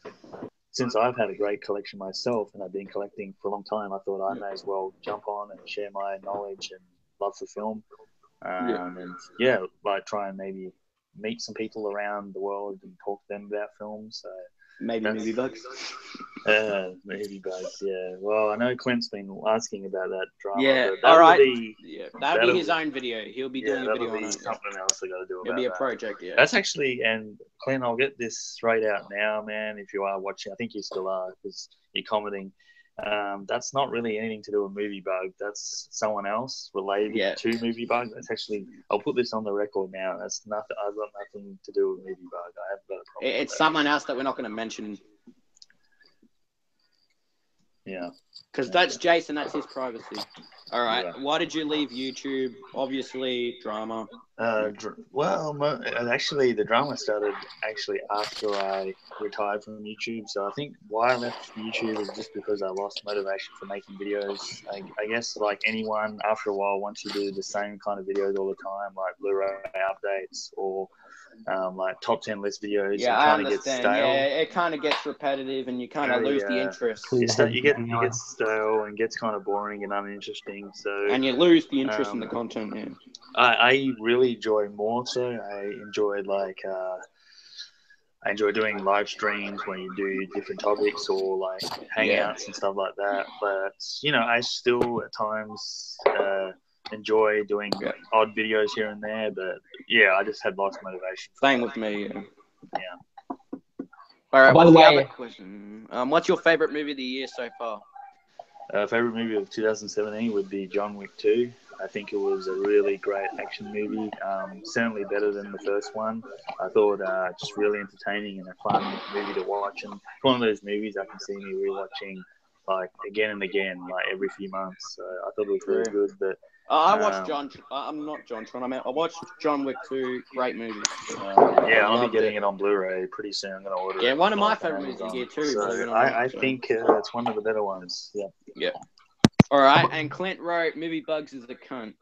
Speaker 4: since I've had a great collection myself and I've been collecting for a long time, I thought I may as well jump on and share my knowledge and love for film, and like try and maybe meet some people around the world and talk to them about films. So
Speaker 1: maybe movie bugs.
Speaker 4: Maybe bugs. Yeah. Well, I know Clint's been asking about that drama.
Speaker 1: Yeah.
Speaker 4: But
Speaker 1: all right.
Speaker 4: That'll
Speaker 1: be his own video. He'll be doing a video on it.
Speaker 4: Something else I got to do about
Speaker 1: It'll be a
Speaker 4: that.
Speaker 1: project. Yeah.
Speaker 4: That's actually, and Clint, I'll get this straight out now, man. If you are watching, I think you still are because you're commenting. That's not really anything to do with Movie Bug. That's someone else related to Movie Bug. That's actually, I'll put this on the record now. That's nothing. I've got nothing to do with Movie Bug. I haven't got a problem.
Speaker 1: It's someone else that we're not going to mention.
Speaker 4: Yeah.
Speaker 1: Because that's Jason. That's his privacy. All right. Yeah. Why did you leave YouTube? Obviously, drama.
Speaker 4: Actually, the drama started after I retired from YouTube. So I think why I left YouTube is just because I lost motivation for making videos. I guess like anyone, after a while, once you do the same kind of videos all the time, like Blu-ray updates or like top 10 list videos,
Speaker 1: you kind of get stale. Yeah, it kind of gets repetitive, and you kind of lose the interest.
Speaker 4: You get stale and gets kind of boring and uninteresting. And
Speaker 1: you lose the interest in the content. Yeah.
Speaker 4: I really enjoy more so. I enjoy doing live streams when you do different topics or like hangouts and stuff like that. But I still at times enjoy doing odd videos here and there. But I just had lots of motivation.
Speaker 1: Same with me.
Speaker 4: Yeah.
Speaker 1: All right. What's the other question? What's your favorite movie of the year so far?
Speaker 4: Favorite movie of 2017 would be John Wick 2. I think it was a really great action movie. Certainly better than the first one. I thought just really entertaining and a fun movie to watch. And it's one of those movies I can see me rewatching like again and again, like every few months. So I thought it was really good. But
Speaker 1: I watched I watched John Wick 2. Great movie.
Speaker 4: I'll be getting it on Blu-ray pretty soon. I'm gonna order it.
Speaker 1: Yeah, one of my favorite movies of the year too.
Speaker 4: So I think it's one of the better ones. Yeah.
Speaker 1: Yeah. All right, and Clint wrote Movie Bugs is a cunt.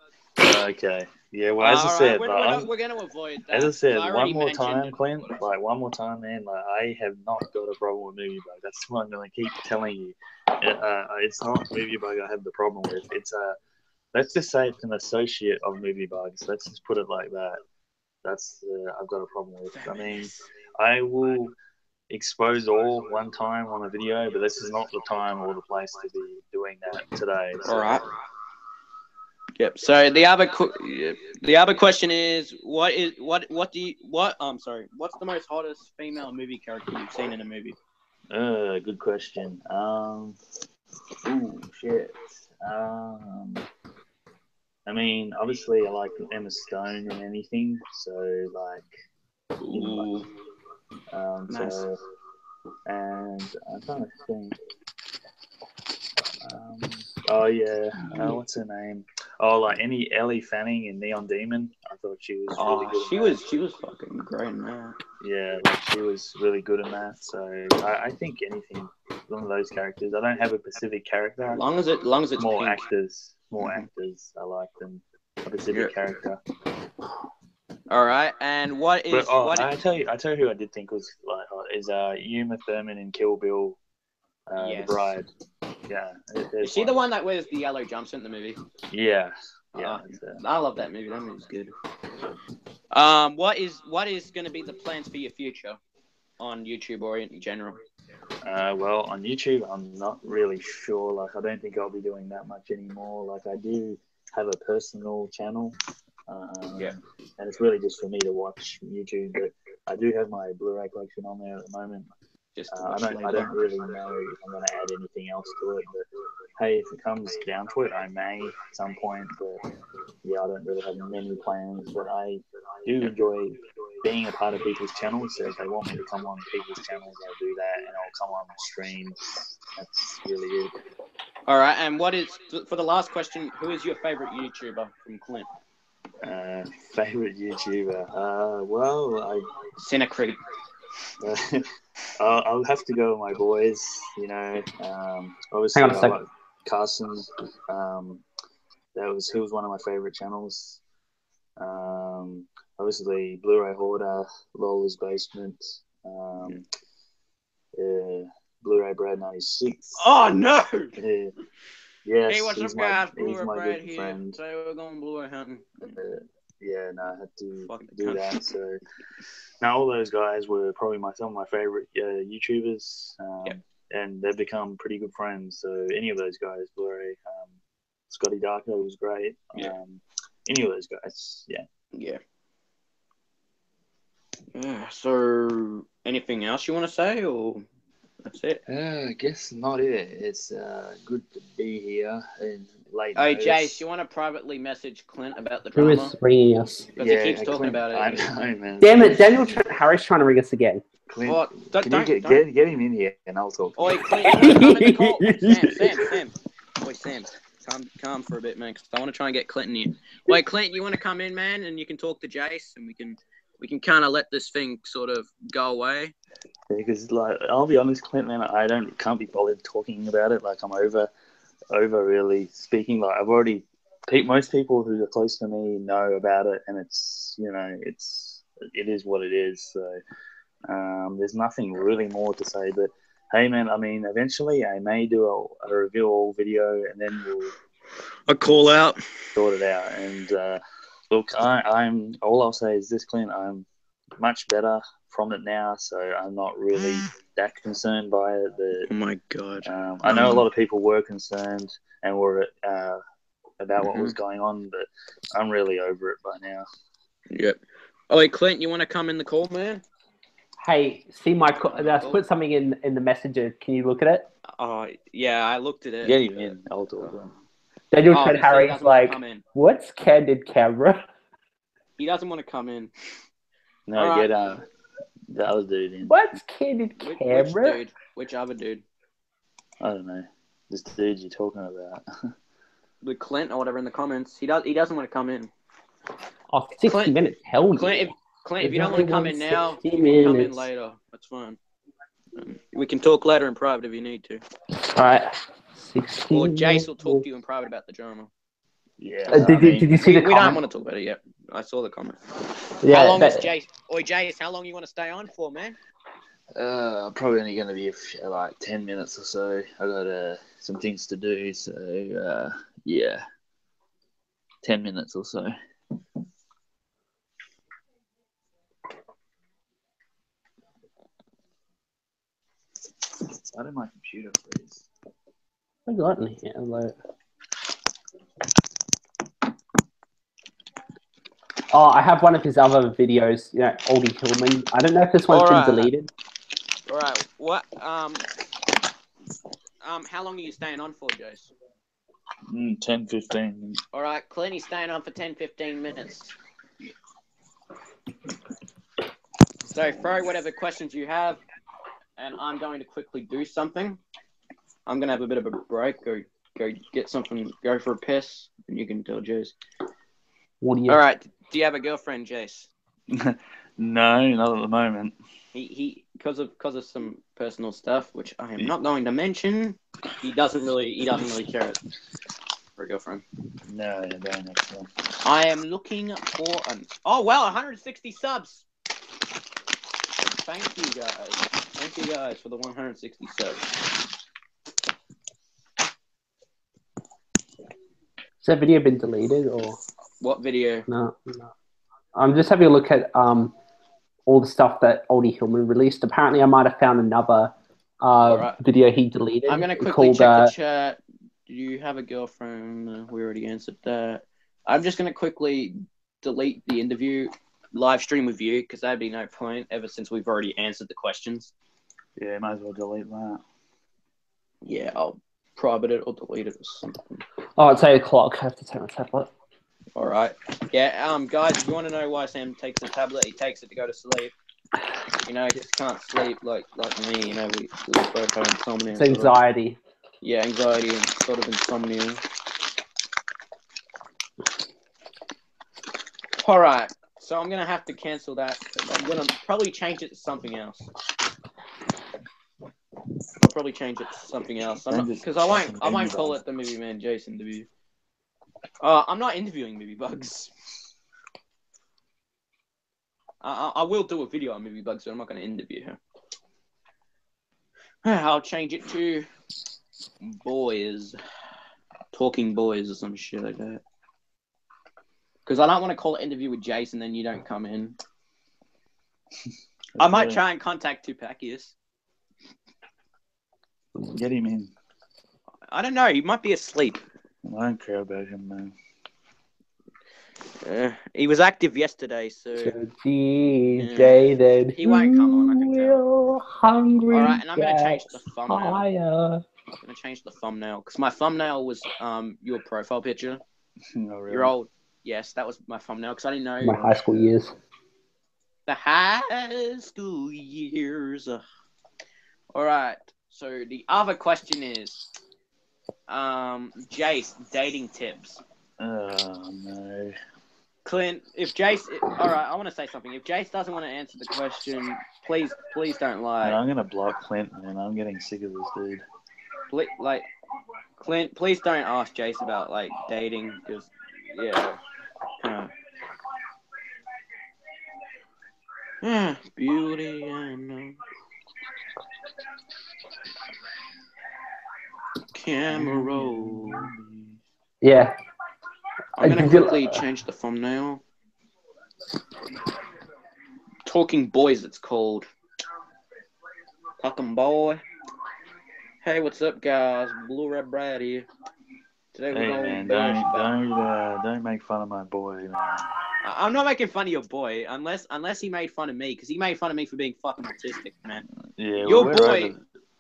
Speaker 4: Okay. Yeah, well, as I said,
Speaker 1: we're going to avoid that.
Speaker 4: as I said,
Speaker 1: I
Speaker 4: one
Speaker 1: already
Speaker 4: more
Speaker 1: mentioned
Speaker 4: time,
Speaker 1: it.
Speaker 4: Clint. Like one more time, man. Like I have not got a problem with movie bug. That's what I'm gonna keep telling you. It's not movie bug I have the problem with. It's let's just say it's an associate of movie bugs. Let's just put it like that. That's I've got a problem with. I mean, I will expose all one time on a video, but this is not the time or the place to be doing that today. So.
Speaker 1: All right. Yep. So the other question is, what's the most hottest female movie character you've seen in a movie?
Speaker 4: Good question. Shit. I mean, obviously, I like Emma Stone in anything. So, like,
Speaker 1: Nice.
Speaker 4: So, and I'm trying to think. What's her name? Oh, like any Ellie Fanning in Neon Demon. I thought she was really good.
Speaker 1: She was fucking great in that.
Speaker 4: Yeah, like she was really good in that. So I think anything, one of those characters. I don't have a specific character.
Speaker 1: As long as it's
Speaker 4: more
Speaker 1: pink.
Speaker 4: actors, actors. I like them. A specific character.
Speaker 1: All right, and
Speaker 4: I tell you who I did think was like is Uma Thurman in Kill Bill,
Speaker 1: yes.
Speaker 4: The Bride. Yeah,
Speaker 1: is she the one that wears the yellow jumpsuit in the movie?
Speaker 4: Yeah.
Speaker 1: I love that movie. That movie's good. What is going to be the plans for your future on YouTube or in general?
Speaker 4: Well, on YouTube, I'm not really sure. Like, I don't think I'll be doing that much anymore. Like, I do have a personal channel. And it's really just for me to watch YouTube. But I do have my Blu-ray collection on there at the moment. I don't really know if I'm going to add anything else to it. But hey, if it comes down to it, I may at some point. But yeah, I don't really have many plans. But I do enjoy being a part of people's channels. So if they want me to come on people's channels, I'll do that, and I'll come on stream. That's really it.
Speaker 1: All right, and for the last question, who is your favorite YouTuber from Clint?
Speaker 4: Favorite YouTuber?
Speaker 1: Cinecreep.
Speaker 4: I'll have to go with my boys. You know, obviously I like Carson. He was one of my favorite channels. Obviously Blu-ray Hoarder, Lola's Basement, Blu-ray Brad 96.
Speaker 1: Oh no!
Speaker 4: Yes,
Speaker 1: hey, what's up, guys? Blu-ray Brad here.
Speaker 4: Friend.
Speaker 1: So we're going Blu-ray hunting.
Speaker 4: I had to do that. So now all those guys were probably some of my favorite YouTubers, and they've become pretty good friends. So any of those guys, Blu-ray, Scotty Darko was great. Any of those guys, yeah.
Speaker 1: So anything else you want to say, or that's it?
Speaker 4: I guess not it. It's good to be here in late
Speaker 1: Hey,
Speaker 4: notice.
Speaker 1: Jase, you want to privately message Clint about the drama?
Speaker 2: Who is ringing us?
Speaker 1: Because he keeps talking about it.
Speaker 4: I know, man.
Speaker 2: Damn it, Harry's trying to ring us again.
Speaker 4: Clint, get him in here and I'll talk.
Speaker 1: Oi, Clint, you want to come in the call? Sam. Oi, Sam. Calm for a bit, man, because I want to try and get Clinton here. Wait, Clint, you want to come in, man, and you can talk to Jase, and we can kind of let this thing sort of go away.
Speaker 4: Because, like, I'll be honest, Clint, man, I can't be bothered talking about it. Like, I'm over really speaking. Like, I've already most people who are close to me know about it, and it's it is what it is. So there's nothing really more to say, but. Hey man, I mean, eventually I may do a review all video, and then we'll
Speaker 1: a call out,
Speaker 4: sort it out. And look, I'm all I'll say is this, Clint. I'm much better from it now, so I'm not really that concerned by it.
Speaker 1: Oh my god!
Speaker 4: I know a lot of people were concerned and were about what was going on, but I'm really over it by now.
Speaker 1: Yep. Oh, wait, Clint, you want to come in the call, man?
Speaker 2: Hey, see my put something in the messenger. Can you look at it?
Speaker 1: Oh, yeah, I looked at it.
Speaker 4: Get him in. I'll talk to him.
Speaker 2: Daniel Trent Harry's like, what's candid camera?
Speaker 1: He doesn't want to come in.
Speaker 4: No, get the other dude in.
Speaker 2: What's candid camera?
Speaker 1: Which other dude?
Speaker 4: I don't know. This dude you're talking about.
Speaker 1: The Clint or whatever in the comments. He doesn't want to come in.
Speaker 2: Oh, 60 minutes. Hell yeah.
Speaker 1: Clint, if you don't want to come in now, you can come in later. That's fine. We can talk later in private if you need to.
Speaker 2: All right. 16
Speaker 1: or Jase will talk to you in private about the drama.
Speaker 4: Yeah.
Speaker 2: Did you see the
Speaker 1: We don't
Speaker 2: comment?
Speaker 1: want to talk about it yet. I saw the comment.
Speaker 2: Yeah,
Speaker 1: How long is Jase? Oi, Jase, how long you want to stay on for, man?
Speaker 4: Probably only going to be like 10 minutes or so. I got some things to do, so yeah, 10 minutes or so. Why did my computer freeze?
Speaker 2: I got in here. Like... Oh, I have one of his other videos, Oldie Hillman. I don't know if this one's been deleted.
Speaker 1: All right. What? How long are you staying on for, Jase?
Speaker 4: 10, 15.
Speaker 1: All right, Clinty's staying on for 10, 15 minutes. So throw whatever questions you have, and I'm going to quickly do something. I'm going to have a bit of a break, go get something, go for a piss, and you can tell Jase. All right, do you have a girlfriend, Jase?
Speaker 4: No, not at the moment.
Speaker 1: He because of some personal stuff, which I am not going to mention. He doesn't really care for a girlfriend.
Speaker 4: No, I don't actually.
Speaker 1: I am looking for an 160 subs. Thank you guys for the 160 subs.
Speaker 2: Has that video been deleted or
Speaker 1: what video?
Speaker 2: No. I'm just having a look at all the stuff that Oldie Hillman released. Apparently, I might have found another video he deleted.
Speaker 1: I'm going to quickly check the chat. Do you have a girlfriend? We already answered that. I'm just going to quickly delete the interview live stream with you because that'd be no point ever since we've already answered the questions.
Speaker 4: Yeah, might as well delete that.
Speaker 1: Yeah, I'll private it or delete it or something.
Speaker 2: Oh, it's 8 o'clock. I have to take my tablet.
Speaker 1: All right. Yeah, guys, if you want to know why Sam takes the tablet, he takes it to go to sleep. He just can't sleep like me. We both have insomnia.
Speaker 2: It's anxiety.
Speaker 1: Anxiety and sort of insomnia. All right. So I'm going to have to cancel that. I'm going to probably change it to something else. I'll probably change it to something else. Because I won't call it the Movie Man Jase interview. I'm not interviewing Movie Bugs. I will do a video on Movie Bugs, but I'm not going to interview her. I'll change it to Boys. Talking Boys or some shit like that. Because I don't want to call it interview with Jase and then you don't come in. I might try and contact Tupacius.
Speaker 4: Get him in.
Speaker 1: I don't know. He might be asleep.
Speaker 4: I don't care about him, man.
Speaker 1: He was active yesterday, so
Speaker 2: DJ then
Speaker 1: he won't come on. I can tell.
Speaker 2: Hungry.
Speaker 1: All right, and I'm going to change the thumbnail.
Speaker 2: I'm
Speaker 1: going to change the thumbnail because my thumbnail was your profile picture.
Speaker 4: Oh, really?
Speaker 1: Your old. Yes, that was my thumbnail because I didn't know.
Speaker 2: My high school years.
Speaker 1: The high school years. All right. So the other question is, Jase, dating tips.
Speaker 4: Oh, no.
Speaker 1: Clint, if Jase... All right, I want to say something. If Jase doesn't want to answer the question, please don't lie.
Speaker 4: Man, I'm going to block Clint, man. I'm getting sick of this dude.
Speaker 1: Clint, please don't ask Jase about, dating, because, beauty and... camera roll.
Speaker 2: Yeah.
Speaker 1: I'm going to quickly change the thumbnail. Talking Boys, it's called. Talking Boy. Hey, what's up, guys? Blue Red Brad here. Today we're going
Speaker 4: don't make fun of my boy, man.
Speaker 1: I'm not making fun of your boy, unless he made fun of me, because he made fun of me for being fucking autistic, man.
Speaker 4: Yeah,
Speaker 1: your boy...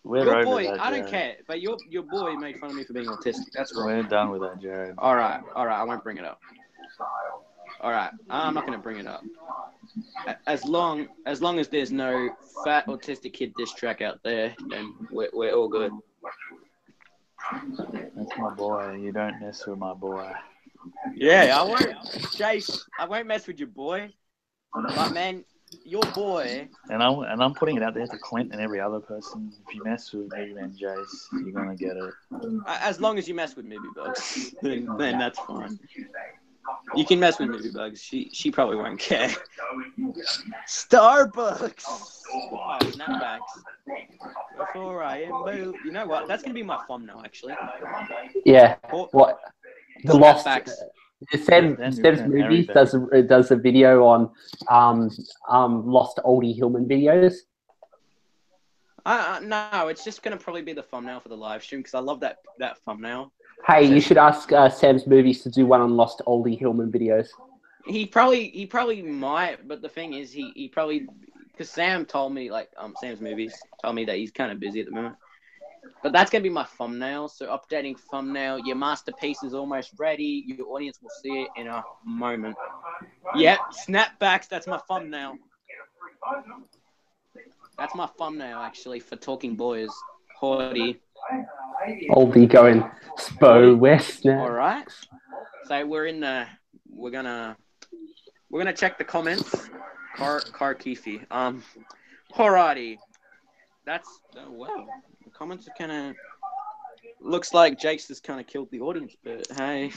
Speaker 4: Your
Speaker 1: boy,
Speaker 4: that,
Speaker 1: I don't care, but your boy made fun of me for being autistic. That's wrong.
Speaker 4: We're done with that, Jared.
Speaker 1: All right, I won't bring it up. All right, I'm not going to bring it up. As long as there's no fat autistic kid diss track out there, then we're all good.
Speaker 4: That's my boy. You don't mess with my boy.
Speaker 1: Yeah, I won't, Jase. I won't mess with your boy. But man, your boy.
Speaker 4: And I'm putting it out there to Clint and every other person. If you mess with Mega Man Jase, you're gonna get it.
Speaker 1: As long as you mess with Movie Bugs, then that's fine. You can mess with Movie Bugs. She probably won't care. Starbucks. Oh, snapbacks. Before I am boo. You know what? That's gonna be my thumbnail actually.
Speaker 2: Yeah.
Speaker 1: Or,
Speaker 2: What? The Lost.
Speaker 1: snapbacks.
Speaker 2: Sam's Movies does a video on lost oldie Hillman videos.
Speaker 1: No, it's just gonna probably be the thumbnail for the live stream because I love that thumbnail.
Speaker 2: Hey, you should ask Sam's Movies to do one on lost oldie Hillman videos.
Speaker 1: He probably might, but the thing is, he probably, because Sam told me, like, Sam's Movies told me that he's kind of busy at the moment. But that's going to be my thumbnail. So updating thumbnail. Your masterpiece is almost ready. Your audience will see it in a moment. Yep, snapbacks. That's my thumbnail. That's my thumbnail, actually, for Talking Boys. Haughty.
Speaker 2: Oldie going, Spo West now.
Speaker 1: All right. So we're gonna check the comments. Car Keefe. Alrighty. That's wow. The comments are kind of looks like Jake's has kind of killed the audience, but hey.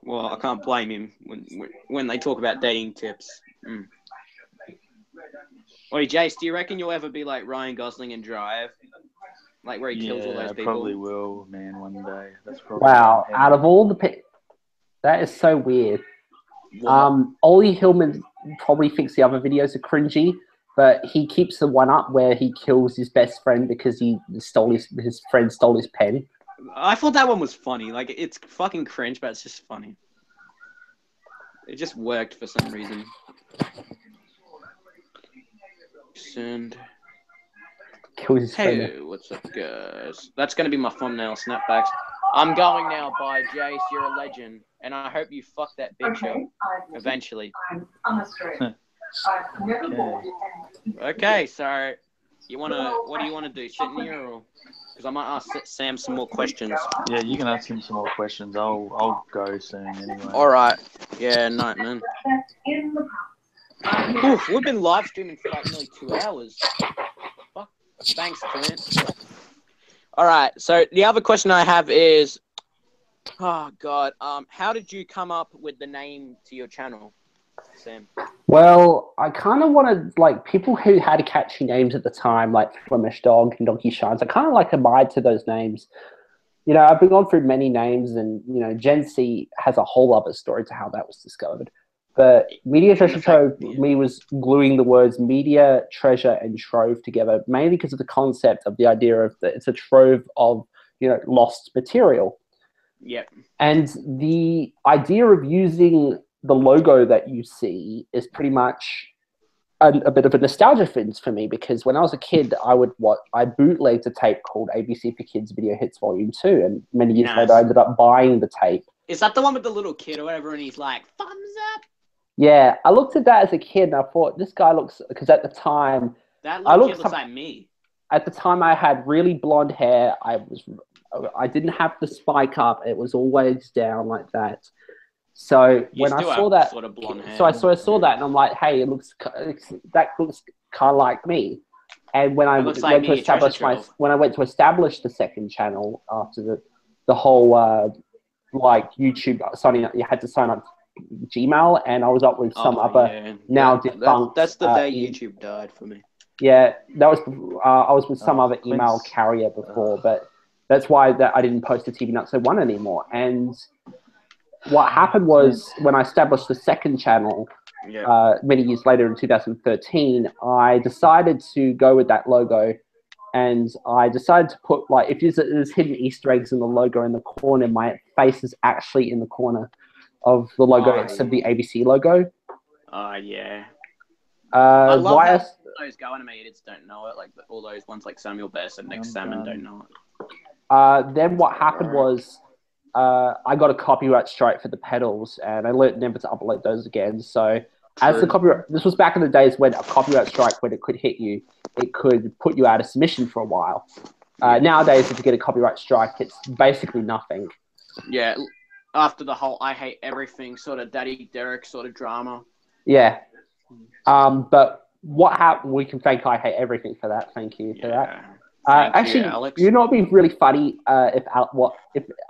Speaker 1: Well, I can't blame him when they talk about dating tips. Oi, Jace, do you reckon you'll ever be like Ryan Gosling in Drive? Like where he kills all those people?
Speaker 4: I probably will, man, one day. That's probably
Speaker 2: wow, out of all the that is so weird. Ollie Hillman probably thinks the other videos are cringy, but he keeps the one up where he kills his best friend because his friend stole his pen.
Speaker 1: I thought that one was funny. Like, it's fucking cringe, but it's just funny. It just worked for some reason. Send. Hey, what's up, guys? That's going to be my thumbnail, snapbacks. I'm going now. Bye, Jace. You're a legend. And I hope you fuck that bitch up eventually. Okay, so what do you want to do? Sit in here or... Because I might ask Sam some more questions.
Speaker 4: Yeah, you can ask him some more questions. I'll go soon anyway.
Speaker 1: All right. Yeah, night, man. Oof, we've been live streaming for like nearly 2 hours. Fuck. Thanks, Clint. All right. So the other question I have is, oh God, how did you come up with the name to your channel, Sam?
Speaker 2: Well, I kind of wanted, like, people who had catchy names at the time, like Flemish Dog and Donkey Shines. I kind of like admired to those names. You know, I've been going through many names, and you know, Gen C has a whole other story to how that was discovered. But MediaTreasureTrove, me was gluing the words media, treasure, and trove together, mainly because of the concept of the idea of that it's a trove of, you know, lost material.
Speaker 1: Yep.
Speaker 2: And the idea of using the logo that you see is pretty much a bit of a nostalgia thing for me, because when I was a kid, I bootlegged a tape called ABC for Kids Video Hits Volume 2, and many years later I ended up buying the tape.
Speaker 1: Is that the one with the little kid or whatever, and he's like, thumbs up?
Speaker 2: Yeah, I looked at that as a kid, and I thought, this guy looks, because at the time...
Speaker 1: That little kid looks like me.
Speaker 2: At the time, I had really blonde hair. I didn't have the spike up. It was always down like that. So when I saw that,
Speaker 1: sort of blonde hair.
Speaker 2: So I saw that, and I'm like, hey, that looks kind of like me. And when I went to establish the second channel after the whole like YouTube signing up, you had to sign up Gmail, and I was up with some other defunct.
Speaker 1: That's the day YouTube died for me.
Speaker 2: Yeah, that was. I was with some other email carrier before, but that's why I didn't post to TV Nutso 1 anymore. And what happened was when I established the second channel, many years later in 2013, I decided to go with that logo, and I decided to put, like, if there's hidden Easter eggs in the logo in the corner, my face is actually in the corner of the logo instead of the ABC logo.
Speaker 1: Yeah.
Speaker 2: I
Speaker 1: love how those go animators don't know it, like all those ones like Samuel Bess and Nick Salmon don't know it.
Speaker 2: Then what happened was I got a copyright strike for the pedals, and I learned never to upload those again. So as the copyright, this was back in the days when a copyright strike, when it could hit you, it could put you out of submission for a while. Nowadays, if you get a copyright strike, it's basically nothing.
Speaker 1: Yeah. After the whole I hate everything sort of Daddy Derek sort of drama.
Speaker 2: Yeah. But what happened? We can thank I hate everything for that. Thank you for that.
Speaker 1: Thank you, Alex.
Speaker 2: You know, it'd be really funny if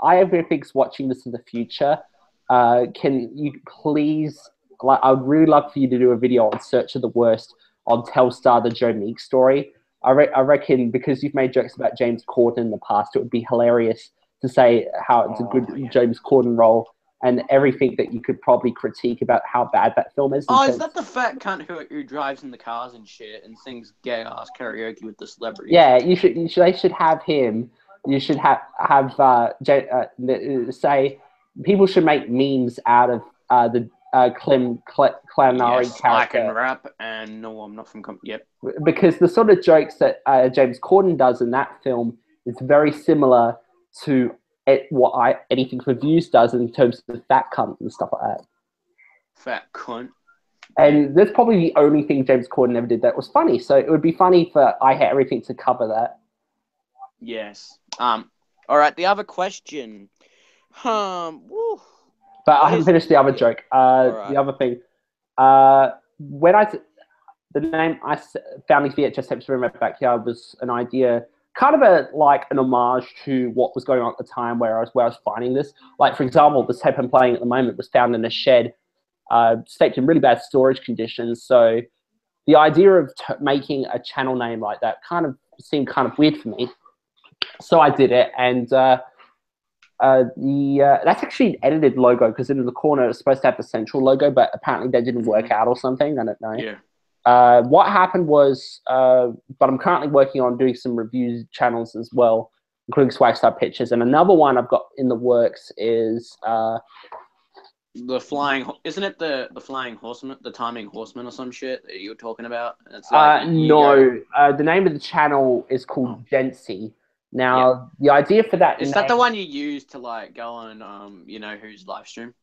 Speaker 2: I ever think's watching this in the future. Can you please? Like, I would really love for you to do a video on Search of the Worst on Telstar, the Joe Meek story. I reckon because you've made jokes about James Corden in the past, it would be hilarious to say how it's a good James Corden role and everything that you could probably critique about how bad that film is.
Speaker 1: Oh, is that the fat cunt who drives in the cars and shit and sings gay-ass karaoke with the celebrities?
Speaker 2: Yeah, they should have him. You should say people should make memes out of the Clem Clanari character.
Speaker 1: I can rap, and no, I'm not from... Yep.
Speaker 2: Because the sort of jokes that James Corden does in that film is very similar to Anything for Views does in terms of fat cunt and stuff like that.
Speaker 1: Fat cunt.
Speaker 2: And that's probably the only thing James Corden ever did that was funny. So it would be funny for I Hate Everything to cover that.
Speaker 1: Yes. All right. The other question. Woo.
Speaker 2: But I haven't finished the other joke. Right. The other thing. When the name I found these VHS tapes in my backyard was an idea, kind of an homage to what was going on at the time where I was finding this. Like, for example, this tape I'm playing at the moment was found in a shed, taped in really bad storage conditions. So the idea of making a channel name like that kind of seemed kind of weird for me. So I did it, and that's actually an edited logo because in the corner it's supposed to have the central logo, but apparently that didn't work out or something. I don't know.
Speaker 1: Yeah.
Speaker 2: What happened was, but I'm currently working on doing some review channels as well, including Swag Star Pictures. And another one I've got in the works is
Speaker 1: the flying. Isn't it the flying horseman, the timing horseman, or some shit that you were talking about? It's like
Speaker 2: no, the name of the channel is called Jase. Now, the idea for that
Speaker 1: is that the one you use to like go on, you know who's live stream?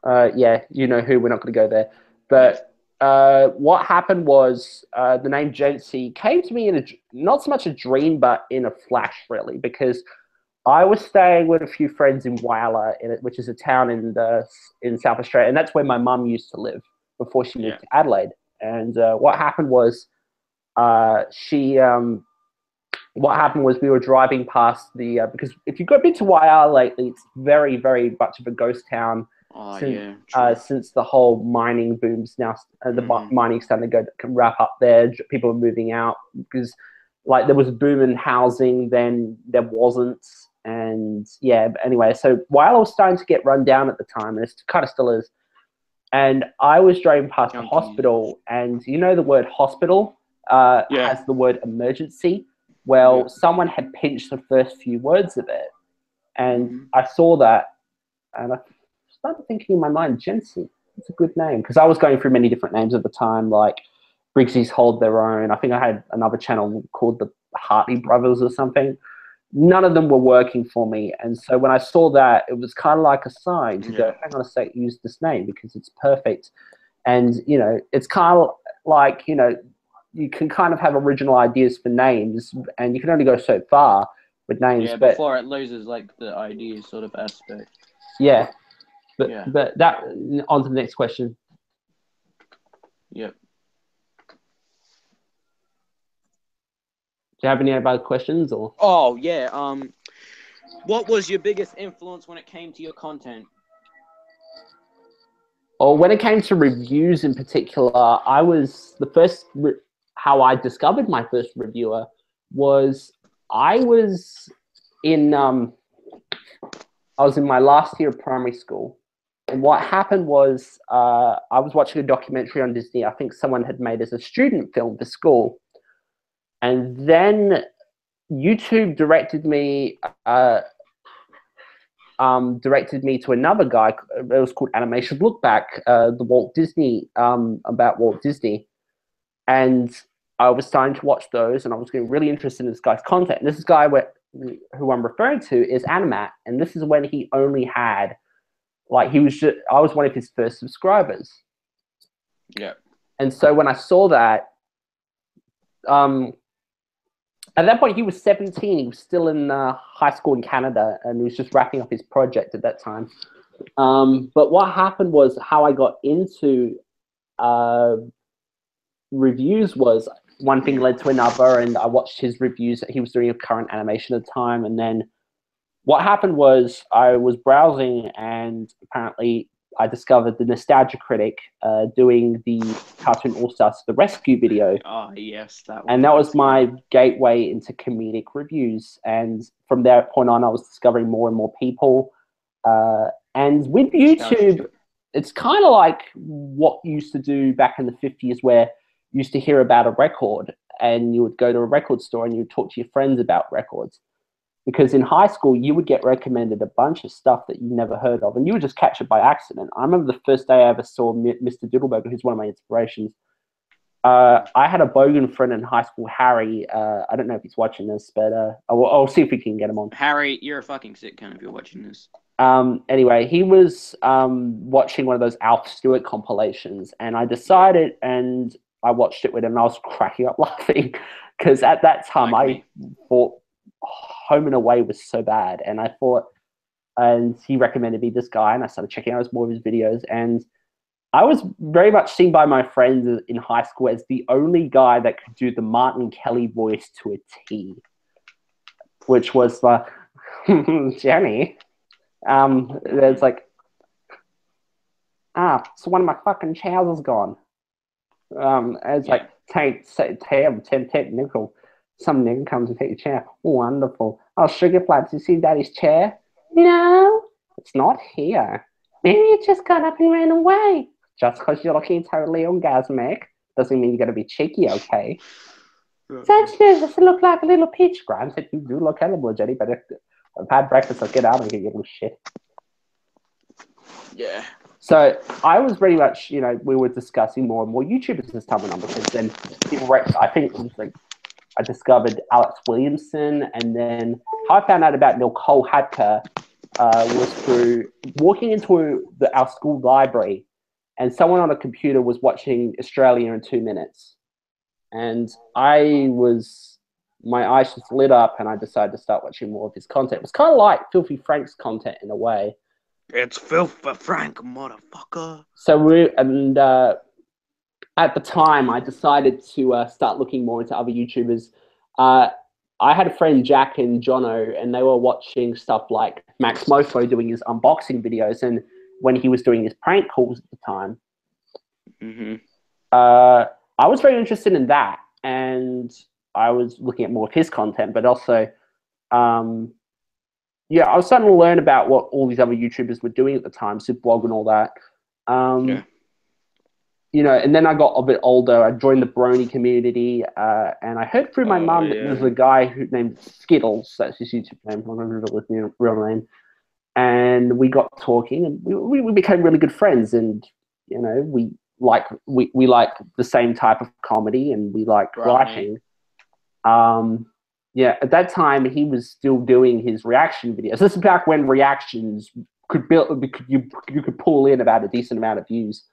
Speaker 2: Yeah, you know who. We're not going to go there, but. What happened was the name Jase came to me in not so much a dream, but in a flash, really, because I was staying with a few friends in Whyalla, which is a town in South Australia, and that's where my mum used to live before she moved to Adelaide. And what happened was we were driving past because if you've been to Whyalla lately, it's very, very much of a ghost town. Since the whole mining booms now, the mining starting to wrap up there, people are moving out because, like, there was a boom in housing, then there wasn't, and yeah. But anyway, so Whyalla was starting to get run down at the time, and it kind of still is. And I was driving past the hospital, and you know the word hospital has the word emergency. Well, someone had pinched the first few words of it, and I saw that, and I started thinking in my mind, Jase, it's a good name. Because I was going through many different names at the time, like Briggsy's Hold Their Own. I think I had another channel called the Hartley Brothers or something. None of them were working for me. And so when I saw that, it was kind of like a sign to go, hang on a sec, use this name because it's perfect. And, you know, it's kind of like, you know, you can kind of have original ideas for names and you can only go so far with names.
Speaker 1: Yeah, before it loses, like, the idea sort of aspect.
Speaker 2: Yeah. But that, on to the next question.
Speaker 1: Yep.
Speaker 2: Do you have any other questions or?
Speaker 1: Oh yeah. What was your biggest influence when it came to your content?
Speaker 2: Or when it came to reviews in particular, I was the first. How I discovered my first reviewer was I was in my last year of primary school. And what happened was I was watching a documentary on Disney. I think someone had made as a student film for school. And then YouTube directed me to another guy. It was called Animation Look Back, the Walt Disney, about Walt Disney. And I was starting to watch those, and I was getting really interested in this guy's content. And this guy who I'm referring to is Animat. And this is when he only had, like, I was one of his first subscribers.
Speaker 1: Yeah.
Speaker 2: And so when I saw that, at that point he was 17. He was still in high school in Canada, and he was just wrapping up his project at that time. But what happened was how I got into reviews was one thing led to another, and I watched his reviews. He was doing a current animation at the time, and then what happened was I was browsing, and apparently I discovered the Nostalgia Critic doing the Cartoon All Stars The Rescue video.
Speaker 1: Oh, yes. That
Speaker 2: was my gateway into comedic reviews. And from that point on, I was discovering more and more people. And with YouTube, it's kind of like what you used to do back in the 50s, where you used to hear about a record and you would go to a record store and you would talk to your friends about records. Because in high school, you would get recommended a bunch of stuff that you never heard of, and you would just catch it by accident. I remember the first day I ever saw Mr. Doodleburger, who's one of my inspirations. I had a bogan friend in high school, Harry. I don't know if he's watching this, but I'll see if we can get him on.
Speaker 1: Harry, you're a fucking sick cunt if you're watching this.
Speaker 2: Anyway, he was watching one of those Alf Stewart compilations, and I decided, and I watched it with him, and I was cracking up laughing, because at that time I thought Home and Away was so bad, and I thought, and he recommended me this guy, and I started checking out more of his videos, and I was very much seen by my friends in high school as the only guy that could do the Martin Kelly voice to a T, which was like, Jenny, there's like, so one of my fucking trousers gone. It's like, take nickel. Some nigga comes and take your chair. Wonderful. Oh, Sugar Flats, you see Daddy's chair? No, it's not here. Maybe it just got up and ran away. Just because you're looking totally orgasmic doesn't mean you got to be cheeky, okay? Such nervous to look like a little peach. Grimes said, you do look edible, Jenny, but if I've had breakfast, I'll get out and get your little shit.
Speaker 1: Yeah.
Speaker 2: So I was very much, we were discussing more and more YouTubers this time around, because then I think it was like, I discovered Alex Williamson, and then how I found out about Nicole Hadker was through walking into our school library, and someone on a computer was watching Australia in 2 minutes. And my eyes just lit up, and I decided to start watching more of his content. It was kind of like Filthy Frank's content in a way.
Speaker 1: It's Filthy Frank, motherfucker.
Speaker 2: So at the time, I decided to start looking more into other YouTubers. I had a friend, Jack and Jono, and they were watching stuff like Max Mofo doing his unboxing videos, and when he was doing his prank calls at the time.
Speaker 1: Mm-hmm.
Speaker 2: I was very interested in that, and I was looking at more of his content, but also, I was starting to learn about what all these other YouTubers were doing at the time, Superblog and all that. And then I got a bit older. I joined the Brony community, and I heard through my mum that there was a guy named Skittles, that's his YouTube name, I don't remember his real name, and we got talking, and we became really good friends, and, we like the same type of comedy, and we like writing. At that time, he was still doing his reaction videos. This is back when reactions you could pull in about a decent amount of views.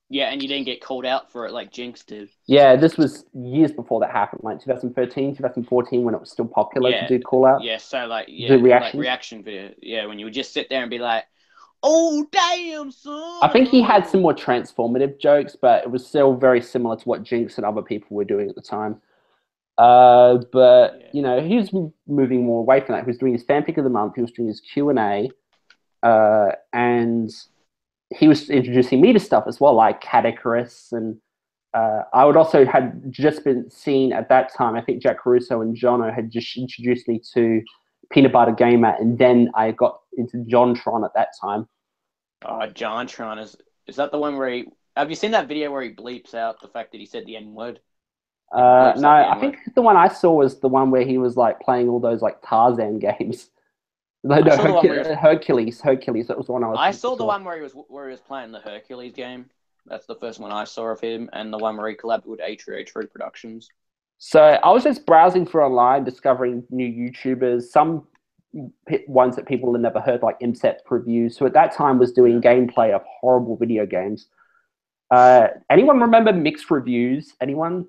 Speaker 1: Yeah, and you didn't get called out for it like Jinx did.
Speaker 2: Yeah, this was years before that happened, like 2013, 2014, when it was still popular to do call out.
Speaker 1: Yeah, so
Speaker 2: do
Speaker 1: reaction video. Yeah, when you would just sit there and be like, oh, damn, son.
Speaker 2: I think he had some more transformative jokes, but it was still very similar to what Jinx and other people were doing at the time. He was moving more away from that. He was doing his fanfic of the month. He was doing his Q&A, and he was introducing me to stuff as well, like Catacarus, and I would also had just been seen at that time. I think Jack Caruso and Jono had just introduced me to Peanut Butter Gamer, and then I got into JonTron at that time.
Speaker 1: Oh, JonTron is that the one where have you seen that video where he bleeps out the fact that he said the N-word?
Speaker 2: No, I think the one I saw was the one where he was like playing all those like Tarzan games. Hercules. That was the one
Speaker 1: I saw the one where he was playing the Hercules game. That's the first one I saw of him, and the one where he collabed with MediaTreasureTrove Productions.
Speaker 2: So I was just browsing through online, discovering new YouTubers, some ones that people had never heard, like Imset Reviews, who at that time was doing gameplay of horrible video games. Anyone remember Mixed Reviews? Anyone?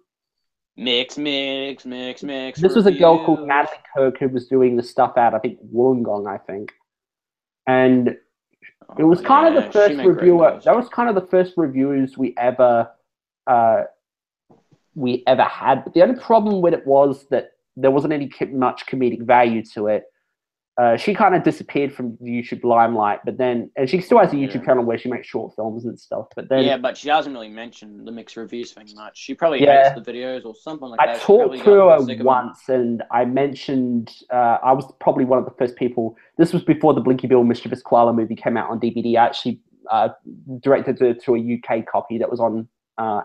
Speaker 1: Mix.
Speaker 2: This was a girl called Natalie Kirk who was doing the stuff out, I think, Wollongong, and It was kind of the
Speaker 1: she
Speaker 2: first
Speaker 1: made great
Speaker 2: reviewer.
Speaker 1: videos.
Speaker 2: That was kind of the first reviewers we ever had. But the only problem with it was that there wasn't any much comedic value to it. She kind of disappeared from the YouTube limelight, but then, and she still has a YouTube channel where she makes short films and stuff. But then,
Speaker 1: yeah, but she doesn't really mention the mixed reviews thing much. She probably hates the videos or something like that.
Speaker 2: I talked to her once, and I mentioned I was probably one of the first people. This was before the Blinky Bill Mischievous Koala movie came out on DVD. I actually directed it to a UK copy that was on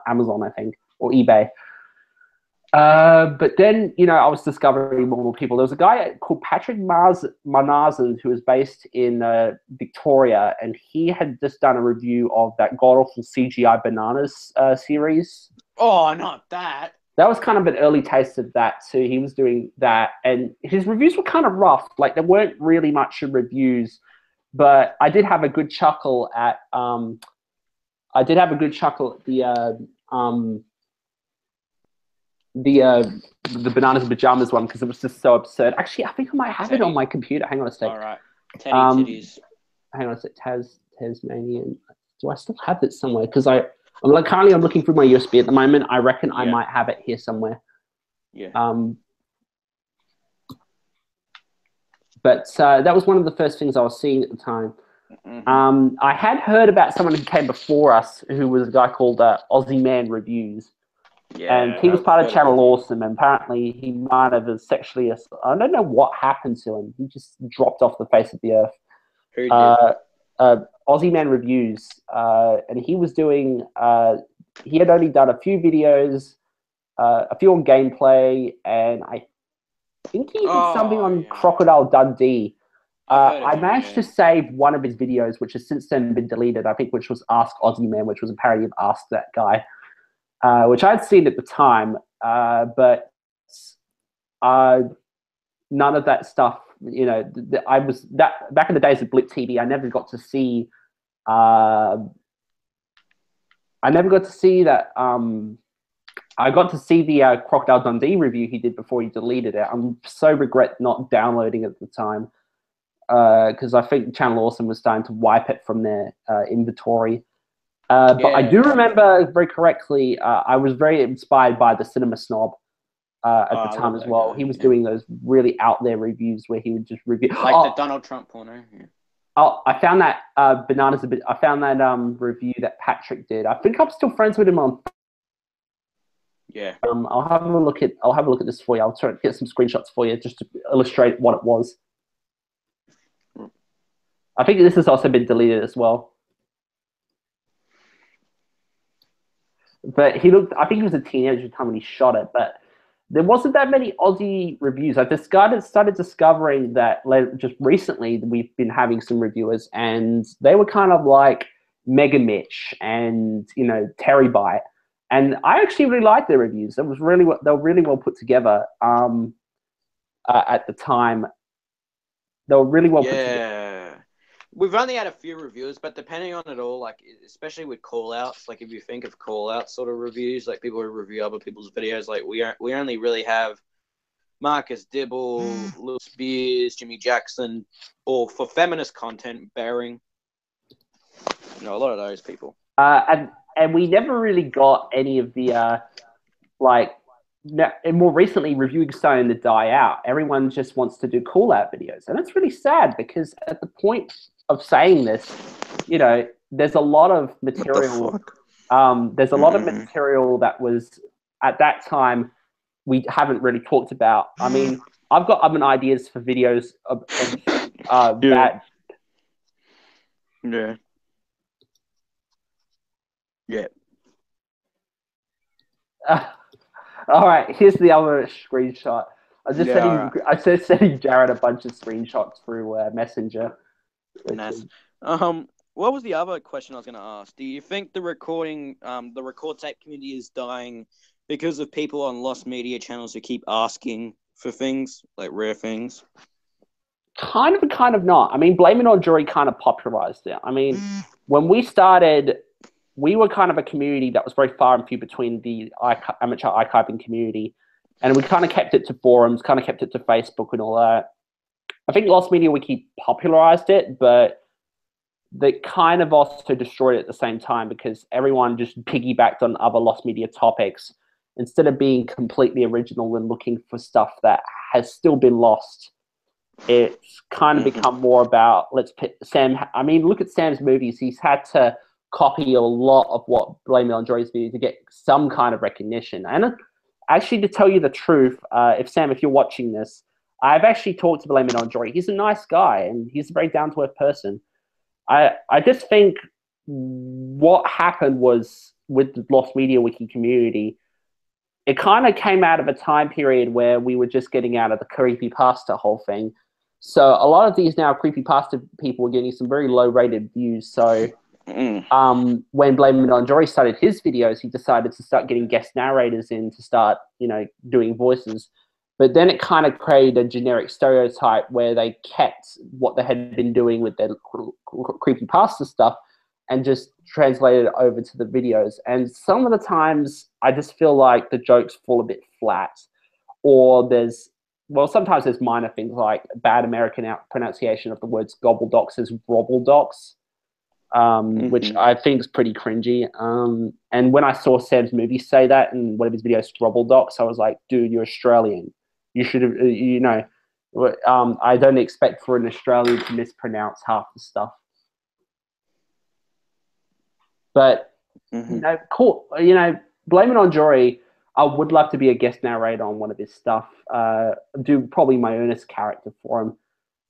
Speaker 2: Amazon, I think, or eBay. But then, I was discovering more and more people. There was a guy called Patrick Marnazan who was based in Victoria, and he had just done a review of that god-awful CGI Bananas series.
Speaker 1: Oh, not that.
Speaker 2: That was kind of an early taste of that too. He was doing that, and his reviews were kind of rough. Like, there weren't really much in reviews, but I did have a good chuckle at the Bananas and Pajamas one, because it was just so absurd. Actually, I think I might have it on my computer. Hang on a sec.
Speaker 1: All right. Teddy Titties.
Speaker 2: Hang on a sec. Tasmanian. Do I still have it somewhere? Because I'm looking through my USB at the moment. I reckon I might have it here somewhere.
Speaker 1: Yeah.
Speaker 2: But that was one of the first things I was seeing at the time. Mm-hmm. I had heard about someone who came before us, who was a guy called Aussie Man Reviews. Yeah, and he was part of Channel Awesome, and apparently he might have sexually... I don't know what happened to him. He just dropped off the face of the earth.
Speaker 1: Who did?
Speaker 2: Aussie Man Reviews. And he was doing... he had only done a few videos, a few on gameplay, and I think he did something on Crocodile Dundee. I managed to save one of his videos, which has since then been deleted, I think, which was Ask Aussie Man, which was a parody of Ask That Guy. Which I'd seen at the time, but none of that stuff, I was that back in the days of Blip TV. I never got to see that. I got to see the Crocodile Dundee review he did before he deleted it. I'm so regret not downloading it at the time, because I think Channel Awesome was starting to wipe it from their inventory. But I do remember very correctly, I was very inspired by the Cinema Snob at the time as well. He was doing those really out there reviews where he would just review...
Speaker 1: Like the Donald Trump porno. Yeah.
Speaker 2: Oh, I found that Bananas a bit... I found that review that Patrick did. I think I'm still friends with him on...
Speaker 1: Yeah.
Speaker 2: I'll have a look at this for you. I'll try to get some screenshots for you just to illustrate what it was. I think this has also been deleted as well. But I think he was a teenager at the time when he shot it, but there wasn't that many Aussie reviews. I started discovering that just recently we've been having some reviewers, and they were kind of like Mega Mitch and, Terry Bite. And I actually really liked their reviews. They were really well put together at the time. They were really well put together.
Speaker 1: We've only had a few reviewers, but depending on it all, like, especially with call-outs, like if you think of call-out sort of reviews, like people who review other people's videos, like we only really have Marcus Dibble, Lil Spears, Jimmy Jackson, or for feminist content, Bering. A lot of those people. And
Speaker 2: we never really got any of the, and more recently, reviewing starting to die out. Everyone just wants to do call-out videos. And it's really sad because at the point of saying this, there's a lot of material. There's a lot of material that was, at that time, we haven't really talked about. I mean, I've got other ideas for videos of that.
Speaker 1: Yeah. Yeah.
Speaker 2: All right, here's the other screenshot. I just sending Jared a bunch of screenshots through Messenger.
Speaker 1: Nice. What was the other question I was going to ask? Do you think the record tape community is dying because of people on lost media channels who keep asking for things, like rare things?
Speaker 2: Kind of and kind of not. I mean, Blame It On Jury kind of popularized it. I mean, when we started, we were kind of a community that was very far and few between the amateur archiving community. And we kind of kept it to forums, kind of kept it to Facebook and all that. I think Lost Media Wiki popularized it, but they kind of also destroyed it at the same time because everyone just piggybacked on other lost media topics instead of being completely original and looking for stuff that has still been lost. It's kind of become more about let's pick Sam. I mean, look at Sam's movies. He's had to copy a lot of what Blame It on Jory's videos to get some kind of recognition. And actually, to tell you the truth, if you're watching this, I've actually talked to Blame It on Jory. He's a nice guy and he's a very down to earth person. I just think what happened was with the Lost Media Wiki community, it kind of came out of a time period where we were just getting out of the creepypasta whole thing. So a lot of these now creepypasta people were getting some very low-rated views. So when Blame It on Jory started his videos, he decided to start getting guest narrators in to start, doing voices. But then it kind of created a generic stereotype where they kept what they had been doing with their creepypasta stuff and just translated it over to the videos. And some of the times I just feel like the jokes fall a bit flat, or sometimes there's minor things like bad American pronunciation of the words gobbledocks as grobbledocks, which I think is pretty cringy. And when I saw Sam's movie say that in one of his videos, grobbledocks, I was like, dude, you're Australian. You should have, I don't expect for an Australian to mispronounce half the stuff. But, cool. Blame It on Jory, I would love to be a guest narrator on one of his stuff. Do probably my Ernest character for him.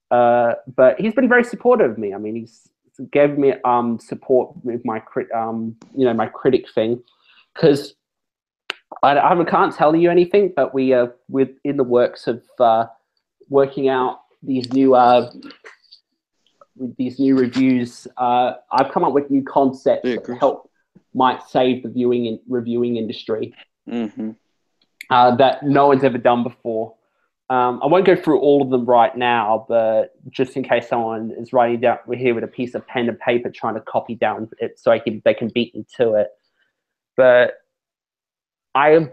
Speaker 2: But he's been very supportive of me. I mean, he's gave me support with my my critic thing, because I can't tell you anything, but we are in the works of working out these new reviews. I've come up with new concepts that might save the reviewing industry that no one's ever done before. I won't go through all of them right now, but just in case someone is writing down, we're here with a piece of pen and paper trying to copy down it so they can beat me to it. But I am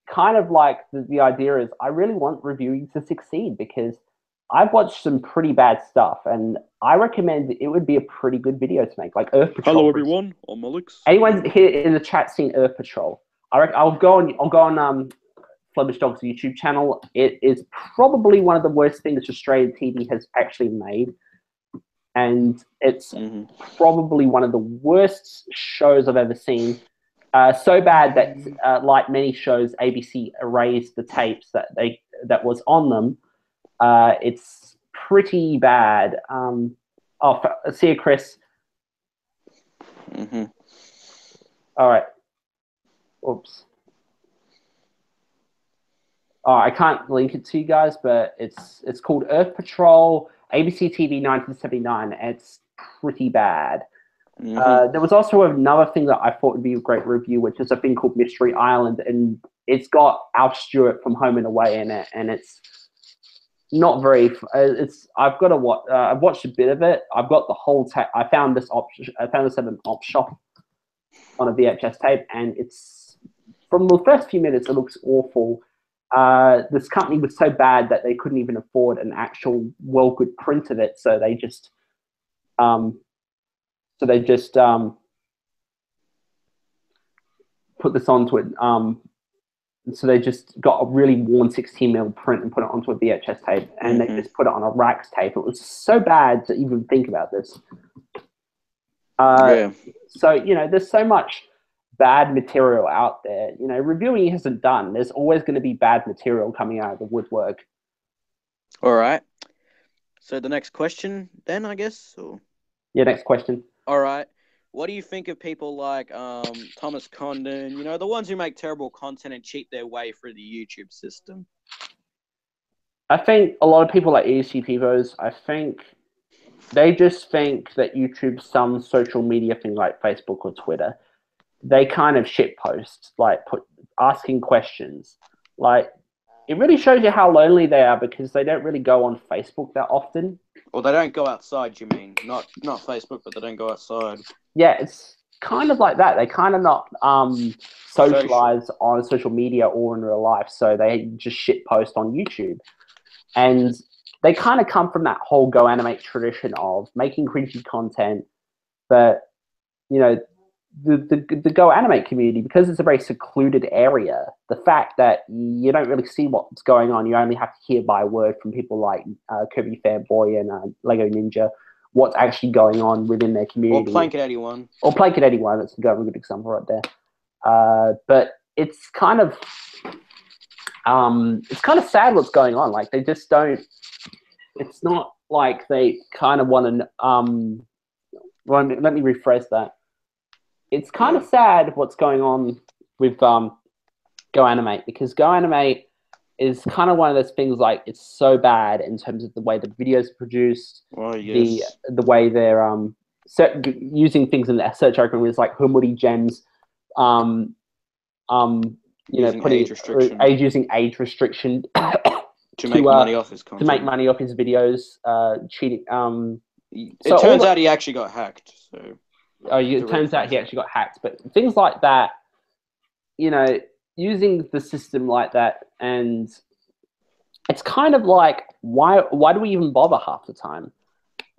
Speaker 2: kind of like the idea is I really want reviewing to succeed, because I've watched some pretty bad stuff, and I recommend it would be a pretty good video to make, like Earth Patrol.
Speaker 1: Hello, everyone. I'm Alex.
Speaker 2: Anyone here in the chat seen Earth Patrol? I'll go on Flemish Dog's YouTube channel. It is probably one of the worst things Australian TV has actually made, and it's probably one of the worst shows I've ever seen. So bad that, like many shows, ABC erased the tapes that was on them. It's pretty bad. See you, Chris. All right. Oops. I can't link it to you guys, but it's called Earth Patrol, ABC TV 1979. It's pretty bad. There was also another thing that I thought would be a great review, which is a thing called Mystery Island, and it's got Al Stewart from Home and Away in it, and it's not very. I've got to watch. I've watched a bit of it. I've got the whole tape. I found this at an op shop on a VHS tape, and it's from the first few minutes. It looks awful. This company was so bad that they couldn't even afford an actual good print of it, so they just put this onto it. So they just got a really worn 16mm print and put it onto a VHS tape, and they just put it on a Rax tape. It was so bad to even think about this. So, there's so much bad material out there. Reviewing isn't done. There's always going to be bad material coming out of the woodwork.
Speaker 1: All right. So the next question then, I guess? Or...
Speaker 2: Yeah, next question.
Speaker 1: All right. What do you think of people like Thomas Condon, the ones who make terrible content and cheat their way through the YouTube system?
Speaker 2: I think a lot of people like ESC Pivos, I think they just think that YouTube's some social media thing like Facebook or Twitter. They kind of shitpost, like asking questions. Like, it really shows you how lonely they are, because they don't really go on Facebook that often.
Speaker 1: Or they don't go outside, you mean? Not Facebook, but they don't go outside.
Speaker 2: Yeah, it's kind of like that. They kind of not socialize on social media or in real life, so they just shitpost on YouTube. And they kind of come from that whole Go Animate tradition of making cringy content, But, you know, the Go Animate community, because it's a very secluded area, the fact that you don't really see what's going on, you only have to hear by word from people like Kirby Fairboy and Lego Ninja, what's actually going on within their community.
Speaker 1: Or Blanket 81.
Speaker 2: Or Blanket 81, that's a good example right there. But it's kind of sad what's going on. Like, they just don't, it's not like they kind of want to, let me rephrase that. It's kind of sad what's going on with Go Animate, because Go Animate is kind of one of those things, like, it's so bad in terms of the way the videos are produced, the way they're using things in the search algorithms like Humudi gems, you know, putting using age restriction
Speaker 1: to make money off his content.
Speaker 2: To make money off his videos, cheating.
Speaker 1: It turns out he actually got hacked. So.
Speaker 2: It turns out he actually got hacked. But things like that, you know, using the system like that, and it's kind of like, why do we even bother half the time?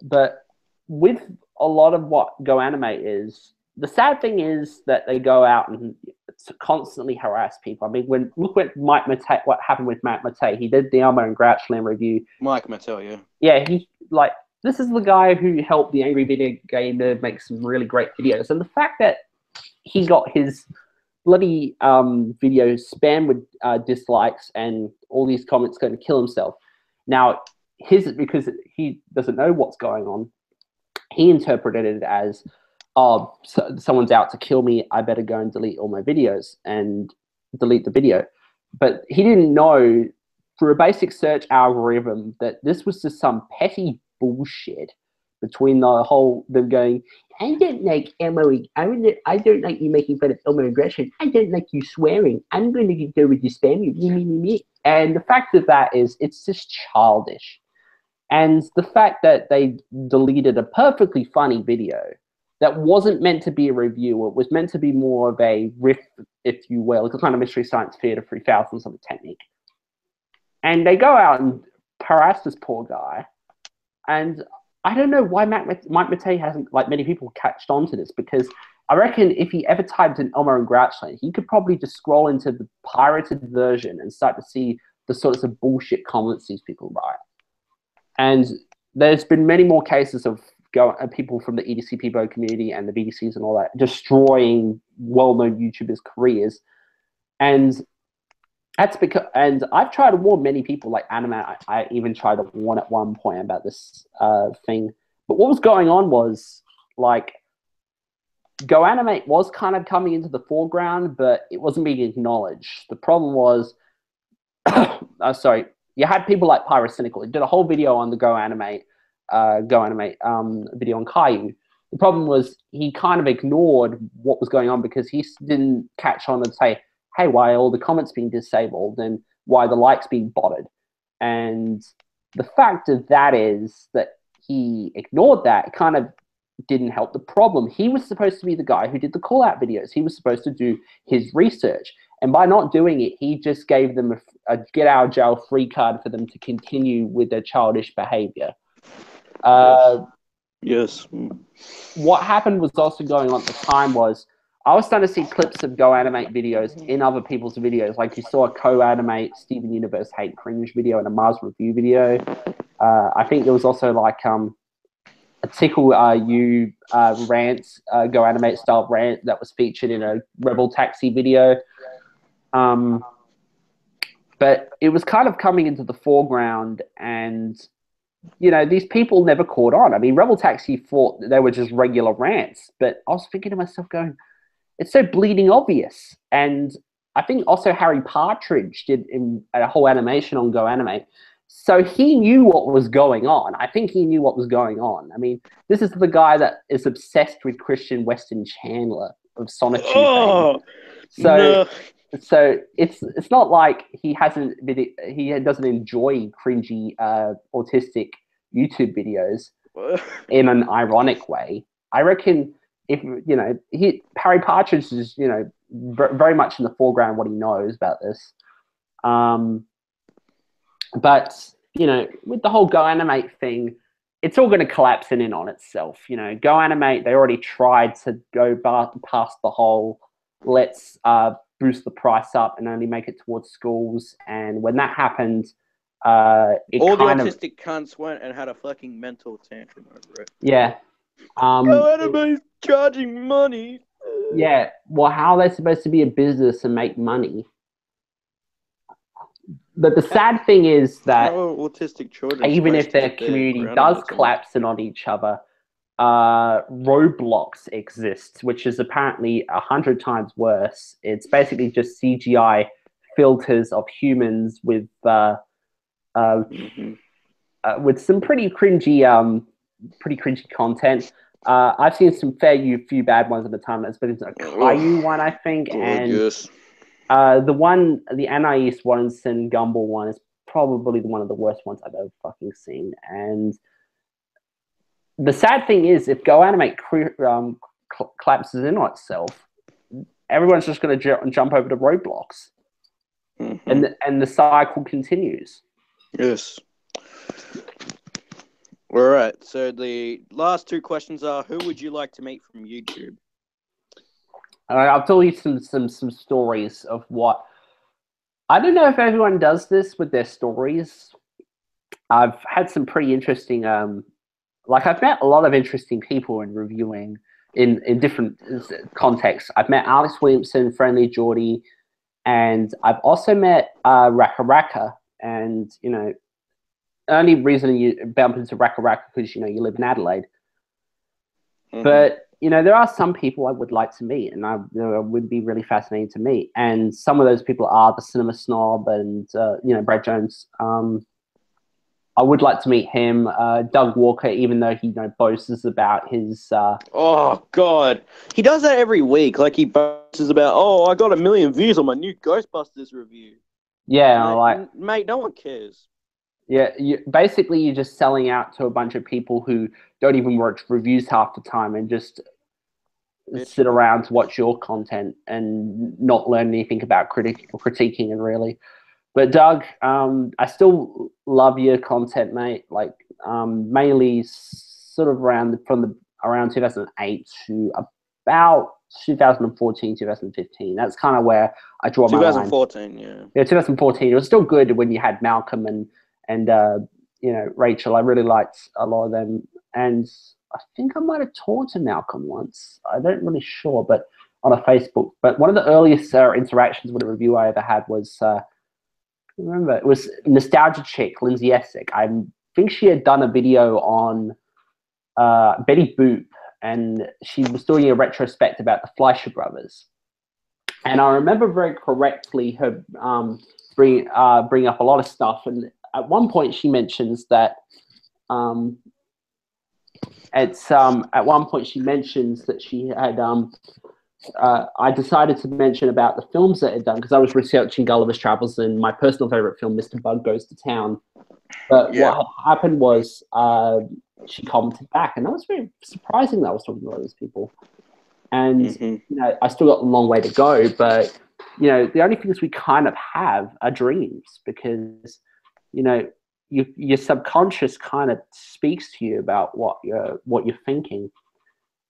Speaker 2: But with a lot of what Go Animate is, the sad thing is that they go out and constantly harass people. I mean, look what what happened with Matt Matei. He did the Elmo and Grouchland review.
Speaker 1: Mike Mattel, yeah.
Speaker 2: Yeah, this is the guy who helped the Angry Video Gamer make some really great videos. And the fact that he got his bloody video spammed with dislikes and all these comments going to kill himself. Now, because he doesn't know what's going on, he interpreted it as, oh, someone's out to kill me, I better go and delete all my videos and delete the video. But he didn't know, through a basic search algorithm, that this was just some petty bullshit between them going, I don't like Elmo, I don't like you making fun of Elmo aggression, I don't like you swearing, I'm going to go with you spam. And the fact of that is, it's just childish. And the fact that they deleted a perfectly funny video that wasn't meant to be a review, it was meant to be more of a riff, if you will. It's a kind of Mystery Science Theater 3000 sort of technique. And they go out and harass this poor guy. And I don't know why Mike Matei hasn't, like many people, catched on to this, because I reckon if he ever typed in Elmo and Grouchland, he could probably just scroll into the pirated version and start to see the sorts of bullshit comments these people write. And there's been many more cases of people from the EDCP community and the BDCs and all that destroying well-known YouTubers' careers. And that's because, and I've tried to warn many people, like Anime, I even tried to warn at one point about this thing. But what was going on was, like, Go Animate was kind of coming into the foreground, but it wasn't being acknowledged. The problem was, you had people like Pyrocynical. He did a whole video on the Go Animate video on Caillou. The problem was he kind of ignored what was going on because he didn't catch on and say, hey, why are all the comments being disabled and why the likes being botted? And the fact of that is that he ignored that. It kind of didn't help the problem. He was supposed to be the guy who did the call-out videos. He was supposed to do his research. And by not doing it, he just gave them a get-out-of-jail-free card for them to continue with their childish behavior.
Speaker 1: Yes.
Speaker 2: What happened was also going on at the time was I was starting to see clips of Go Animate videos in other people's videos. Like you saw a Co-Animate Steven Universe Hate Cringe video and a Mars Review video. I think there was also like a Tickle You rant, Go Animate style rant that was featured in a Rebel Taxi video. But it was kind of coming into the foreground, and you know, these people never caught on. I mean, Rebel Taxi thought that they were just regular rants, but I was thinking to myself going, it's so bleeding obvious. And I think also Harry Partridge did a whole animation on Go Animate. So he knew what was going on. I think he knew what was going on. I mean, this is the guy that is obsessed with Christian Weston Chandler of Sonic. So it's not like he doesn't enjoy cringy autistic YouTube videos in an ironic way. I reckon if Harry Partridge is very much in the foreground what he knows about this. But with the whole Go Animate thing, it's all going to collapse in on itself. You know, Go Animate, they already tried to go past the whole let's boost the price up and only make it towards schools. And when that happened, it
Speaker 1: all the
Speaker 2: kind of
Speaker 1: autistic cunts went and had a fucking mental tantrum over it.
Speaker 2: yeah.
Speaker 1: Go Anime's charging money.
Speaker 2: Yeah. Well, how are they supposed to be a business and make money? But the sad thing is that
Speaker 1: autistic children,
Speaker 2: even if their community does collapse in on each other, Roblox exists, which is apparently 100 times worse. It's basically just CGI filters of humans with some pretty cringy content. I've seen some few bad ones at the time. There's been a Caillou one, I think, and
Speaker 1: yes.
Speaker 2: the Anais Warrenson Gumball one is probably one of the worst ones I've ever fucking seen. And the sad thing is, if Go Animate collapses in on itself, everyone's just going to jump over to Roblox, and the cycle continues.
Speaker 1: Yes. All right. So the last two questions are: who would you like to meet from YouTube?
Speaker 2: I'll tell you some stories of what. I don't know if everyone does this with their stories. I've had some pretty interesting. I've met a lot of interesting people in reviewing in different contexts. I've met Alex Williamson, Friendly Geordie, and I've also met Raka Raka. And you know, only reason you bump into Raka Raka because you know you live in Adelaide. But you know, there are some people I would like to meet, and would be really fascinating to meet. And some of those people are the Cinema Snob and Brad Jones. I would like to meet him. Doug Walker, even though he boasts about his.
Speaker 1: Oh God, he does that every week. Like he boasts about, I got 1 million views on my new Ghostbusters review.
Speaker 2: Yeah,
Speaker 1: mate, no one cares.
Speaker 2: Yeah, you're just selling out to a bunch of people who don't even watch reviews half the time and just sit around to watch your content and not learn anything about critiquing and really. But Doug, I still love your content, mate. Like mainly sort of around 2008 to about 2014, 2015. That's kind of where I draw my line.
Speaker 1: 2014, yeah.
Speaker 2: Yeah, 2014. It was still good when you had Malcolm and Rachel. I really liked a lot of them, and I think I might have talked to Malcolm once. I don't really sure, but on a Facebook. But one of the earliest interactions with a review I ever had was. Remember, it was Nostalgia Chick, Lindsay Essick. I think she had done a video on Betty Boop, and she was doing a retrospect about the Fleischer brothers. And I remember very correctly her bring up a lot of stuff. And at one point, she mentions that she had. I decided to mention about the films that it had done because I was researching Gulliver's Travels and my personal favorite film, Mr. Bug Goes to Town. But what happened was she commented back, and that was very surprising that I was talking to all those people. And I still got a long way to go, but the only things we kind of have are dreams because your subconscious kind of speaks to you about what you're thinking.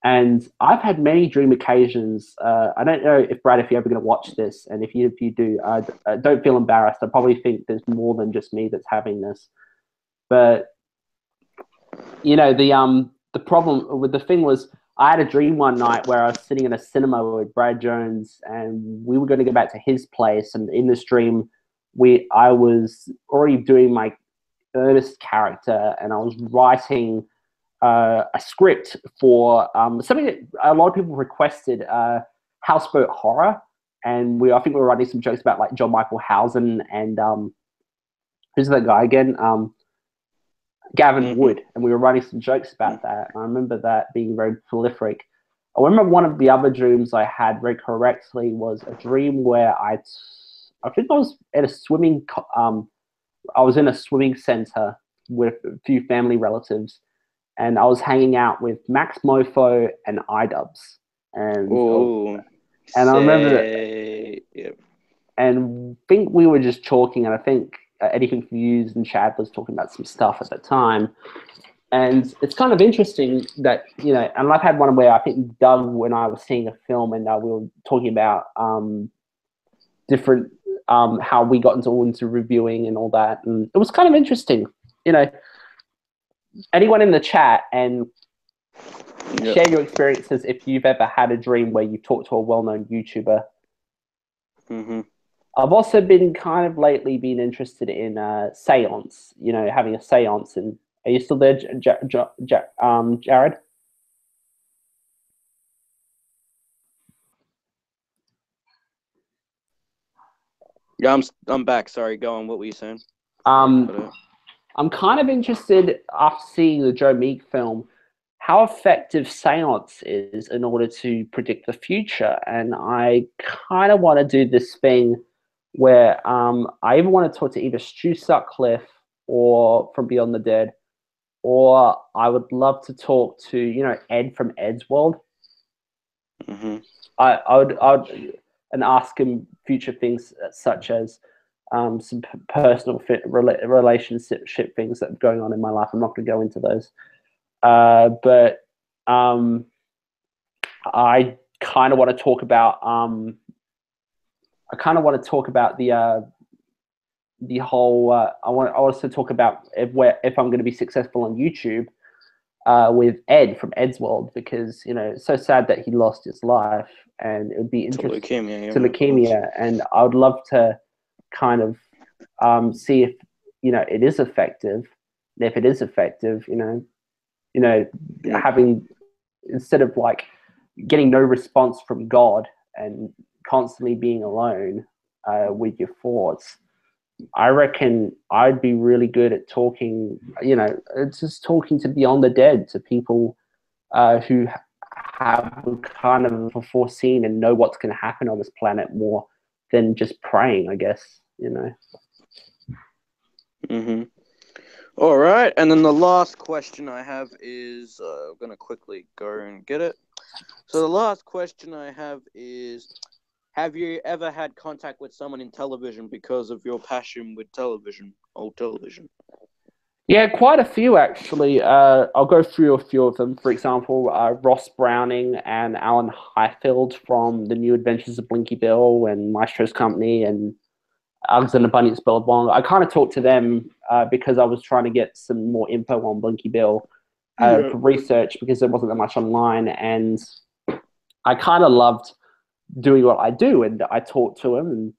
Speaker 2: And I've had many dream occasions. I don't know if Brad, if you're ever going to watch this, and if you do, don't feel embarrassed. I probably think there's more than just me that's having this. But the problem with the thing was, I had a dream one night where I was sitting in a cinema with Brad Jones, and we were going to go back to his place. And in this dream, I was already doing my Ernest character, and I was writing a script for something that a lot of people requested, houseboat horror, and I think we were writing some jokes about like John Michael Housen and who's that guy again? Gavin Wood, and we were writing some jokes about that. And I remember that being very prolific. I remember one of the other dreams I had very correctly was a dream where I think I was at a swimming. I was in a swimming center with a few family relatives. And I was hanging out with Max Mofo and iDubbbz. And I remember that.
Speaker 1: Yep.
Speaker 2: And I think we were just talking, and I think Anything for Views and Chad was talking about some stuff at the time. And it's kind of interesting that, you know, and I've had one where I think Doug, when I was seeing a film and we were talking about different, how we got into reviewing and all that. And it was kind of interesting, you know, anyone in the chat and share your experiences if you've ever had a dream where you talked to a well-known YouTuber.
Speaker 1: Mm-hmm.
Speaker 2: I've also been kind of lately been interested in seance, you know, having a seance. And are you still there, Jared?
Speaker 1: Yeah, I'm back. Sorry, go on. What were you saying?
Speaker 2: I'm kind of interested, after seeing the Joe Meek film, how effective seance is in order to predict the future. And I kind of want to do this thing where I even want to talk to either Stu Sutcliffe or from Beyond the Dead, or I would love to talk to, you know, Ed from Ed's World.
Speaker 1: Mm-hmm.
Speaker 2: I would and ask him future things such as some personal relationship things that are going on in my life. I'm not going to go into those, but I kind of want to talk about the whole. I want also to talk about if I'm going to be successful on YouTube with Ed from Ed's World, because, you know, it's so sad that he lost his life, and it would be interesting to leukemia, and I would love to kind of see if, you know, it is effective, and if it is effective, you know, having, instead of like getting no response from God and constantly being alone with your thoughts, I reckon I'd be really good at talking, you know, just talking to Beyond the Dead, to people who have kind of foreseen and know what's going to happen on this planet more than just praying, I guess, you know.
Speaker 1: Mm-hmm. All right, and then the last question I have is, I'm going to quickly go and get it. So the last question I have is, have you ever had contact with someone in television because of your passion with television, old television?
Speaker 2: Yeah, quite a few, actually. I'll go through a few of them. For example, Ross Browning and Alan Highfield from The New Adventures of Blinky Bill and Maestro's Company and Alexander Bunny Spelled Wrong. I kind of talked to them because I was trying to get some more info on Blinky Bill for research, because there wasn't that much online, and I kind of loved doing what I do, and I talked to them, and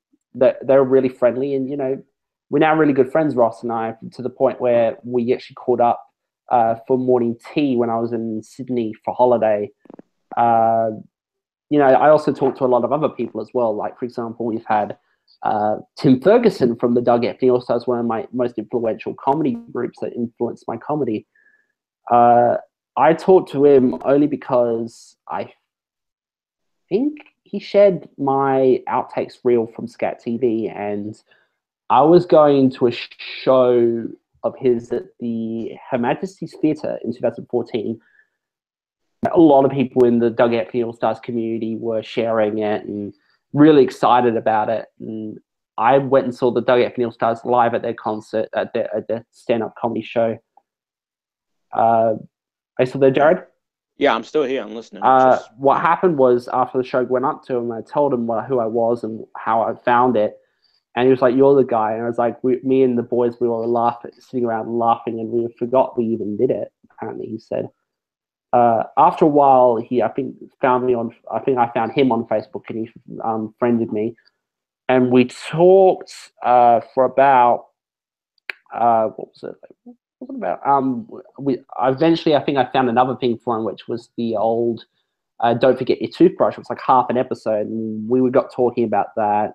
Speaker 2: they're really friendly, and, you know, we're now really good friends, Ross and I, to the point where we actually caught up for morning tea when I was in Sydney for holiday. You know, I also talked to a lot of other people as well. Like, for example, we've had Tim Ferguson from the Doug F. Neal Stars, one of my most influential comedy groups that influenced my comedy. I talked to him only because I think he shared my outtakes reel from Scat TV, and I was going to a show of his at the Her Majesty's Theatre in 2014. A lot of people in the Doug F. Neal Stars community were sharing it and really excited about it. And I went and saw the Doug F. Neal Stars live at their concert, at their stand-up comedy show. Are you still there, Jared?
Speaker 1: Yeah, I'm still here. I'm listening.
Speaker 2: What happened was, after the show, I went up to him and I told him who I was and how I found it. And he was like, "You're the guy." And I was like, me and the boys, we were sitting around laughing, and we forgot we even did it, apparently, he said. After a while, I think I found him on Facebook, and he friended me. And we talked for about, what was it? What was it about? Eventually, I think I found another thing for him, which was the old Don't Forget Your Toothbrush. It was like half an episode, and we got talking about that.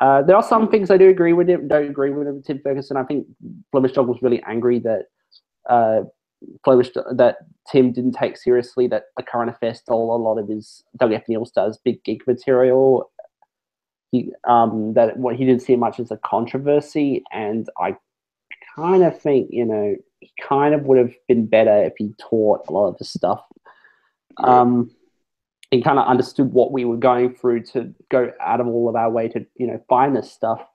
Speaker 2: There are some things I do agree with him, don't agree with him, Tim Ferguson. I think Flemish Dog was really angry that that Tim didn't take seriously that The Current Affair stole a lot of his Doug F. Neal Stars big gig material. He didn't see much as a controversy, and I kind of think, you know, he kind of would have been better if he taught a lot of the stuff. And kind of understood what we were going through to go out of all of our way to, you know, find this stuff.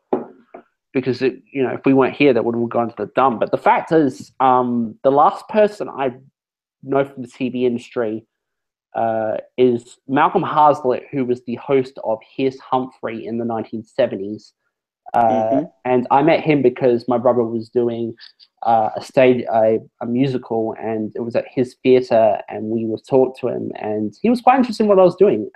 Speaker 2: because if we weren't here, that would have gone to the dump. But the fact is, the last person I know from the TV industry is Malcolm Haslett, who was the host of Here's Humphrey in the 1970s. And I met him because my brother was doing a musical, and it was at his theatre, and we were taught to him, and he was quite interested in what I was doing.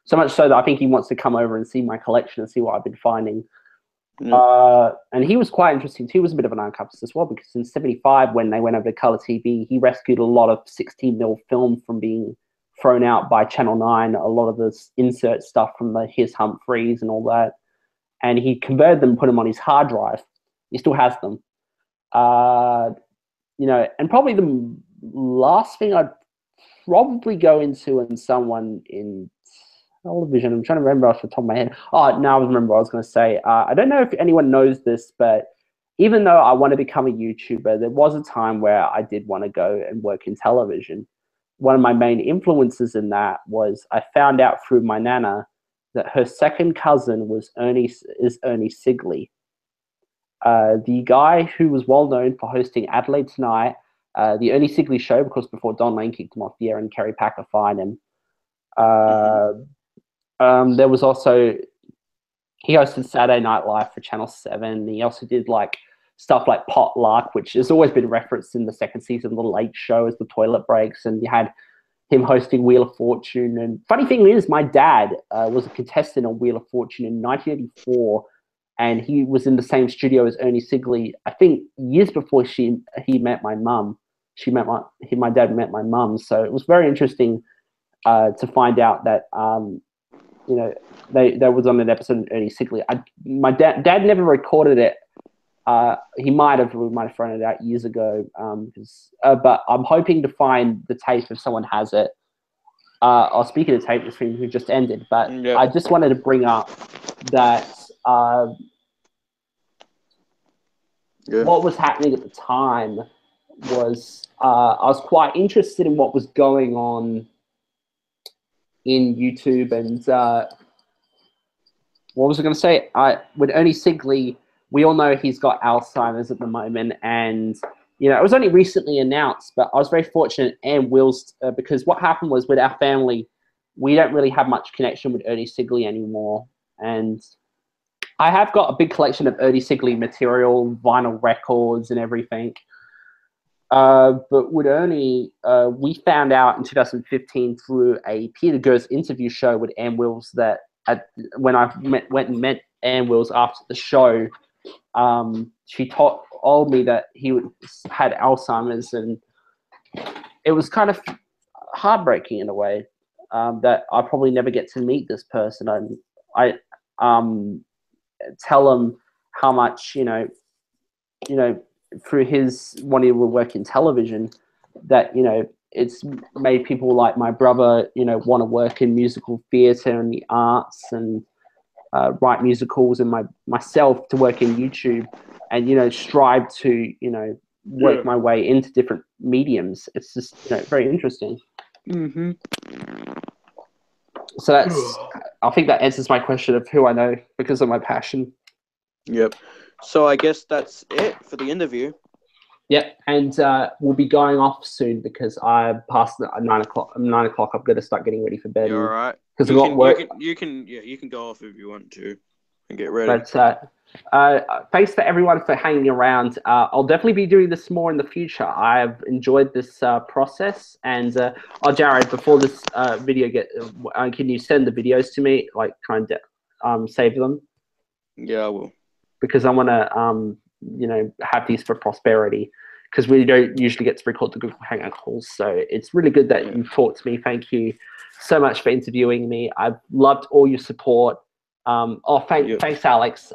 Speaker 2: So much so that I think he wants to come over and see my collection and see what I've been finding. And he was quite interesting too. He was a bit of an archivist as well, because in '75, when they went over to colour TV, he rescued a lot of 16mm film from being thrown out by Channel 9, a lot of this insert stuff from the Here's Humphreys and all that. And he converted them, put them on his hard drive. He still has them. And probably the last thing I'd probably go into, and someone in television, I'm trying to remember off the top of my head. Oh, now I remember what I was going to say. I don't know if anyone knows this, but even though I want to become a YouTuber, there was a time where I did want to go and work in television. One of my main influences in that was I found out through my nana that her second cousin is Ernie Sigley, the guy who was well known for hosting Adelaide Tonight, the Ernie Sigley Show, because before Don Lane kicked him off the air and Kerry Packer fired him. There was also, he hosted Saturday Night Live for Channel 7. He also did like stuff like Potluck, which has always been referenced in the second season of The Late Show as the toilet breaks, and you had him hosting Wheel of Fortune. And funny thing is, my dad was a contestant on Wheel of Fortune in 1984, and he was in the same studio as Ernie Sigley, I think years before he met my mum. My dad met my mum. So it was very interesting to find out that they was on an episode of Ernie Sigley. My dad never recorded it. We might have thrown it out years ago. But I'm hoping to find the tape if someone has it. Speaking of tape, the stream who just ended, but yeah. I just wanted to bring up that what was happening at the time was I was quite interested in what was going on in YouTube, and what was I going to say? With Ernie Sigley, we all know he's got Alzheimer's at the moment, and it was only recently announced, but I was very fortunate, and Will's, because what happened was with our family, we don't really have much connection with Ernie Sigley anymore, and I have got a big collection of Ernie Sigley material, vinyl records and everything. But with Ernie, we found out in 2015 through a Peter Gerst interview show with Ann Wills that when I went and met Ann Wills after the show, she told me that he had Alzheimer's, and it was kind of heartbreaking in a way that I probably never get to meet this person. I tell him how much, through his wanting to work in television, that, it's made people like my brother, want to work in musical theatre and the arts and write musicals, and myself to work in YouTube and, strive to, work my way into different mediums. It's just, very interesting.
Speaker 1: Mm-hmm.
Speaker 2: So I think that answers my question of who I know because of my passion.
Speaker 1: Yep. So I guess that's it for the interview.
Speaker 2: Yep, and we'll be going off soon because I passed 9 o'clock. 9 o'clock. I'm going to start getting ready for bed.
Speaker 1: You're all right.
Speaker 2: Because I've got work.
Speaker 1: You can go off if you want to and get ready.
Speaker 2: But thanks for everyone for hanging around. I'll definitely be doing this more in the future. I've enjoyed this process. And Jared, before this video can you send the videos to me? Like, try and save them.
Speaker 1: Yeah, I will.
Speaker 2: Because I want to, have these for prosperity. Because we don't usually get to record the Google Hangout calls, so it's really good that you've talked to me. Thank you so much for interviewing me. I've loved all your support. Thanks, Alex.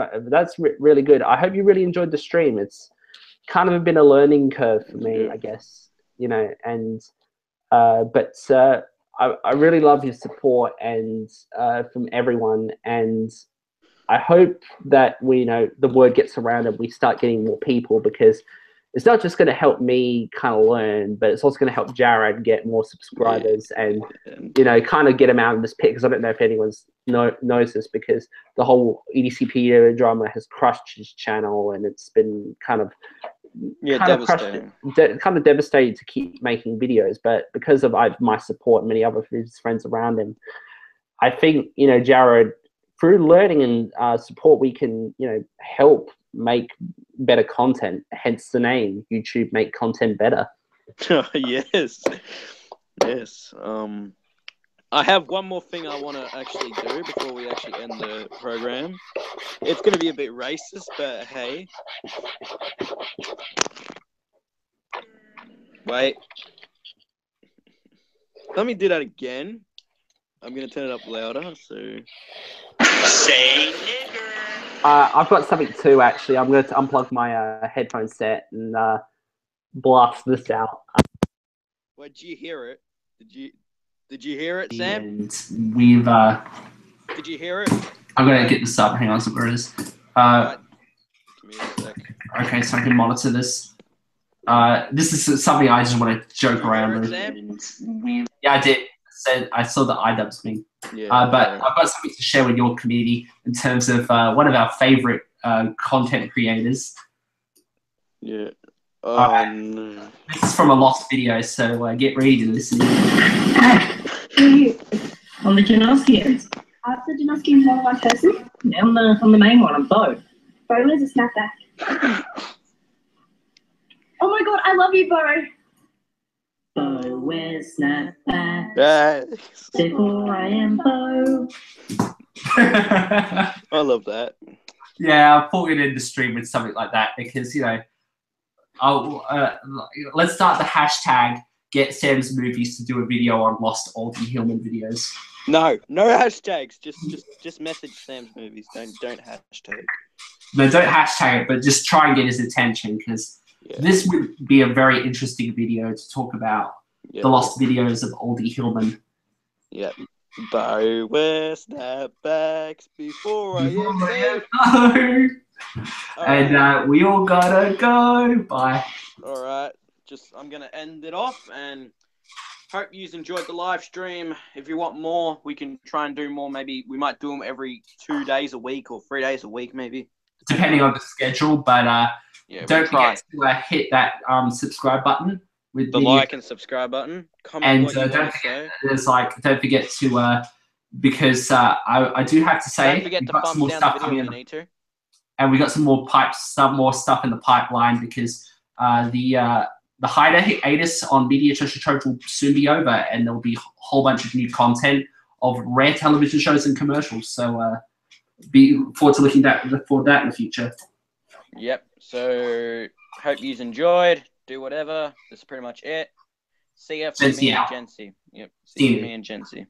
Speaker 2: That's really good. I hope you really enjoyed the stream. It's kind of been a learning curve for me, I guess. But I really love your support and from everyone, and I hope that the word gets around and we start getting more people, because it's not just going to help me kind of learn, but it's also going to help Jared get more subscribers and, you know, kind of get him out of this pit. Because I don't know if anyone's knows this, because the whole EDCP drama has crushed his channel, and it's been kind of
Speaker 1: devastating.
Speaker 2: Kind of devastating to keep making videos. But because of my support and many other of his friends around him, I think, you know, Jared, through learning and support, we can, you know, help make better content. Hence the name, YouTube Make Content Better.
Speaker 1: Yes. I have one more thing I want to actually do before we actually end the program. It's going to be a bit racist, but hey. Wait. Let me do that again. I'm going to turn it up louder, so... Say nigger!
Speaker 2: I've got something too, actually. I'm going to unplug my headphone set and blast this out.
Speaker 1: Wait, did you hear it? Did you hear it, Sam?
Speaker 2: And we've...
Speaker 1: Did you hear it?
Speaker 2: I'm going to get this up. Hang on, so where it is.
Speaker 1: Right. Give me a sec.
Speaker 2: Okay, so I can monitor this. This is something I just want to joke around with. Yeah, I did. I saw the iDubbbz thing.
Speaker 1: Yeah,
Speaker 2: but I've got something to share with your community in terms of one of our favorite content creators.
Speaker 1: Yeah.
Speaker 2: No. This is from a lost video, so get ready to listen.
Speaker 5: On the Janoskians. The Janoskians one one person? Yeah, on the main one, on Bo. Bo, where's a snapback? Oh my god, I love you, Bo. Bo, where's snapback? Before I am Bo.
Speaker 1: I love that.
Speaker 2: Yeah, I thought we'd end the stream with something like that because, you know, let's start the hashtag Get Sam's Movies to do a video on lost Aldi Hillman videos.
Speaker 1: No hashtags. Just message Sam's Movies. Don't hashtag.
Speaker 2: No, don't hashtag it, but just try and get his attention, because this would be a very interesting video to talk about the lost videos of Aldi Hillman.
Speaker 1: Yep. Bo, wear snapbacks before I am.
Speaker 2: And we all gotta go. Bye.
Speaker 1: All right. I'm gonna end it off, and hope you enjoyed the live stream. If you want more, we can try and do more. Maybe we might do them every 2 days a week or 3 days a week, maybe.
Speaker 2: Depending on the schedule, but don't forget to hit that subscribe button with
Speaker 1: the like and subscribe button. Comment
Speaker 2: and
Speaker 1: what you
Speaker 2: don't forget, don't forget to because I do have to say,
Speaker 1: don't forget
Speaker 2: we've
Speaker 1: to
Speaker 2: got some more
Speaker 1: down
Speaker 2: stuff
Speaker 1: the video
Speaker 2: coming
Speaker 1: if
Speaker 2: in,
Speaker 1: you need to.
Speaker 2: and we got some more stuff in the pipeline, because the hiatus on MediaTreasureTrove will soon be over, and there'll be a whole bunch of new content of rare television shows and commercials. So be forward to look for that in the future.
Speaker 1: Yep. So hope you enjoyed. Do whatever. That's pretty much it. See you from me and Jency. Yep. See you, me and Jency.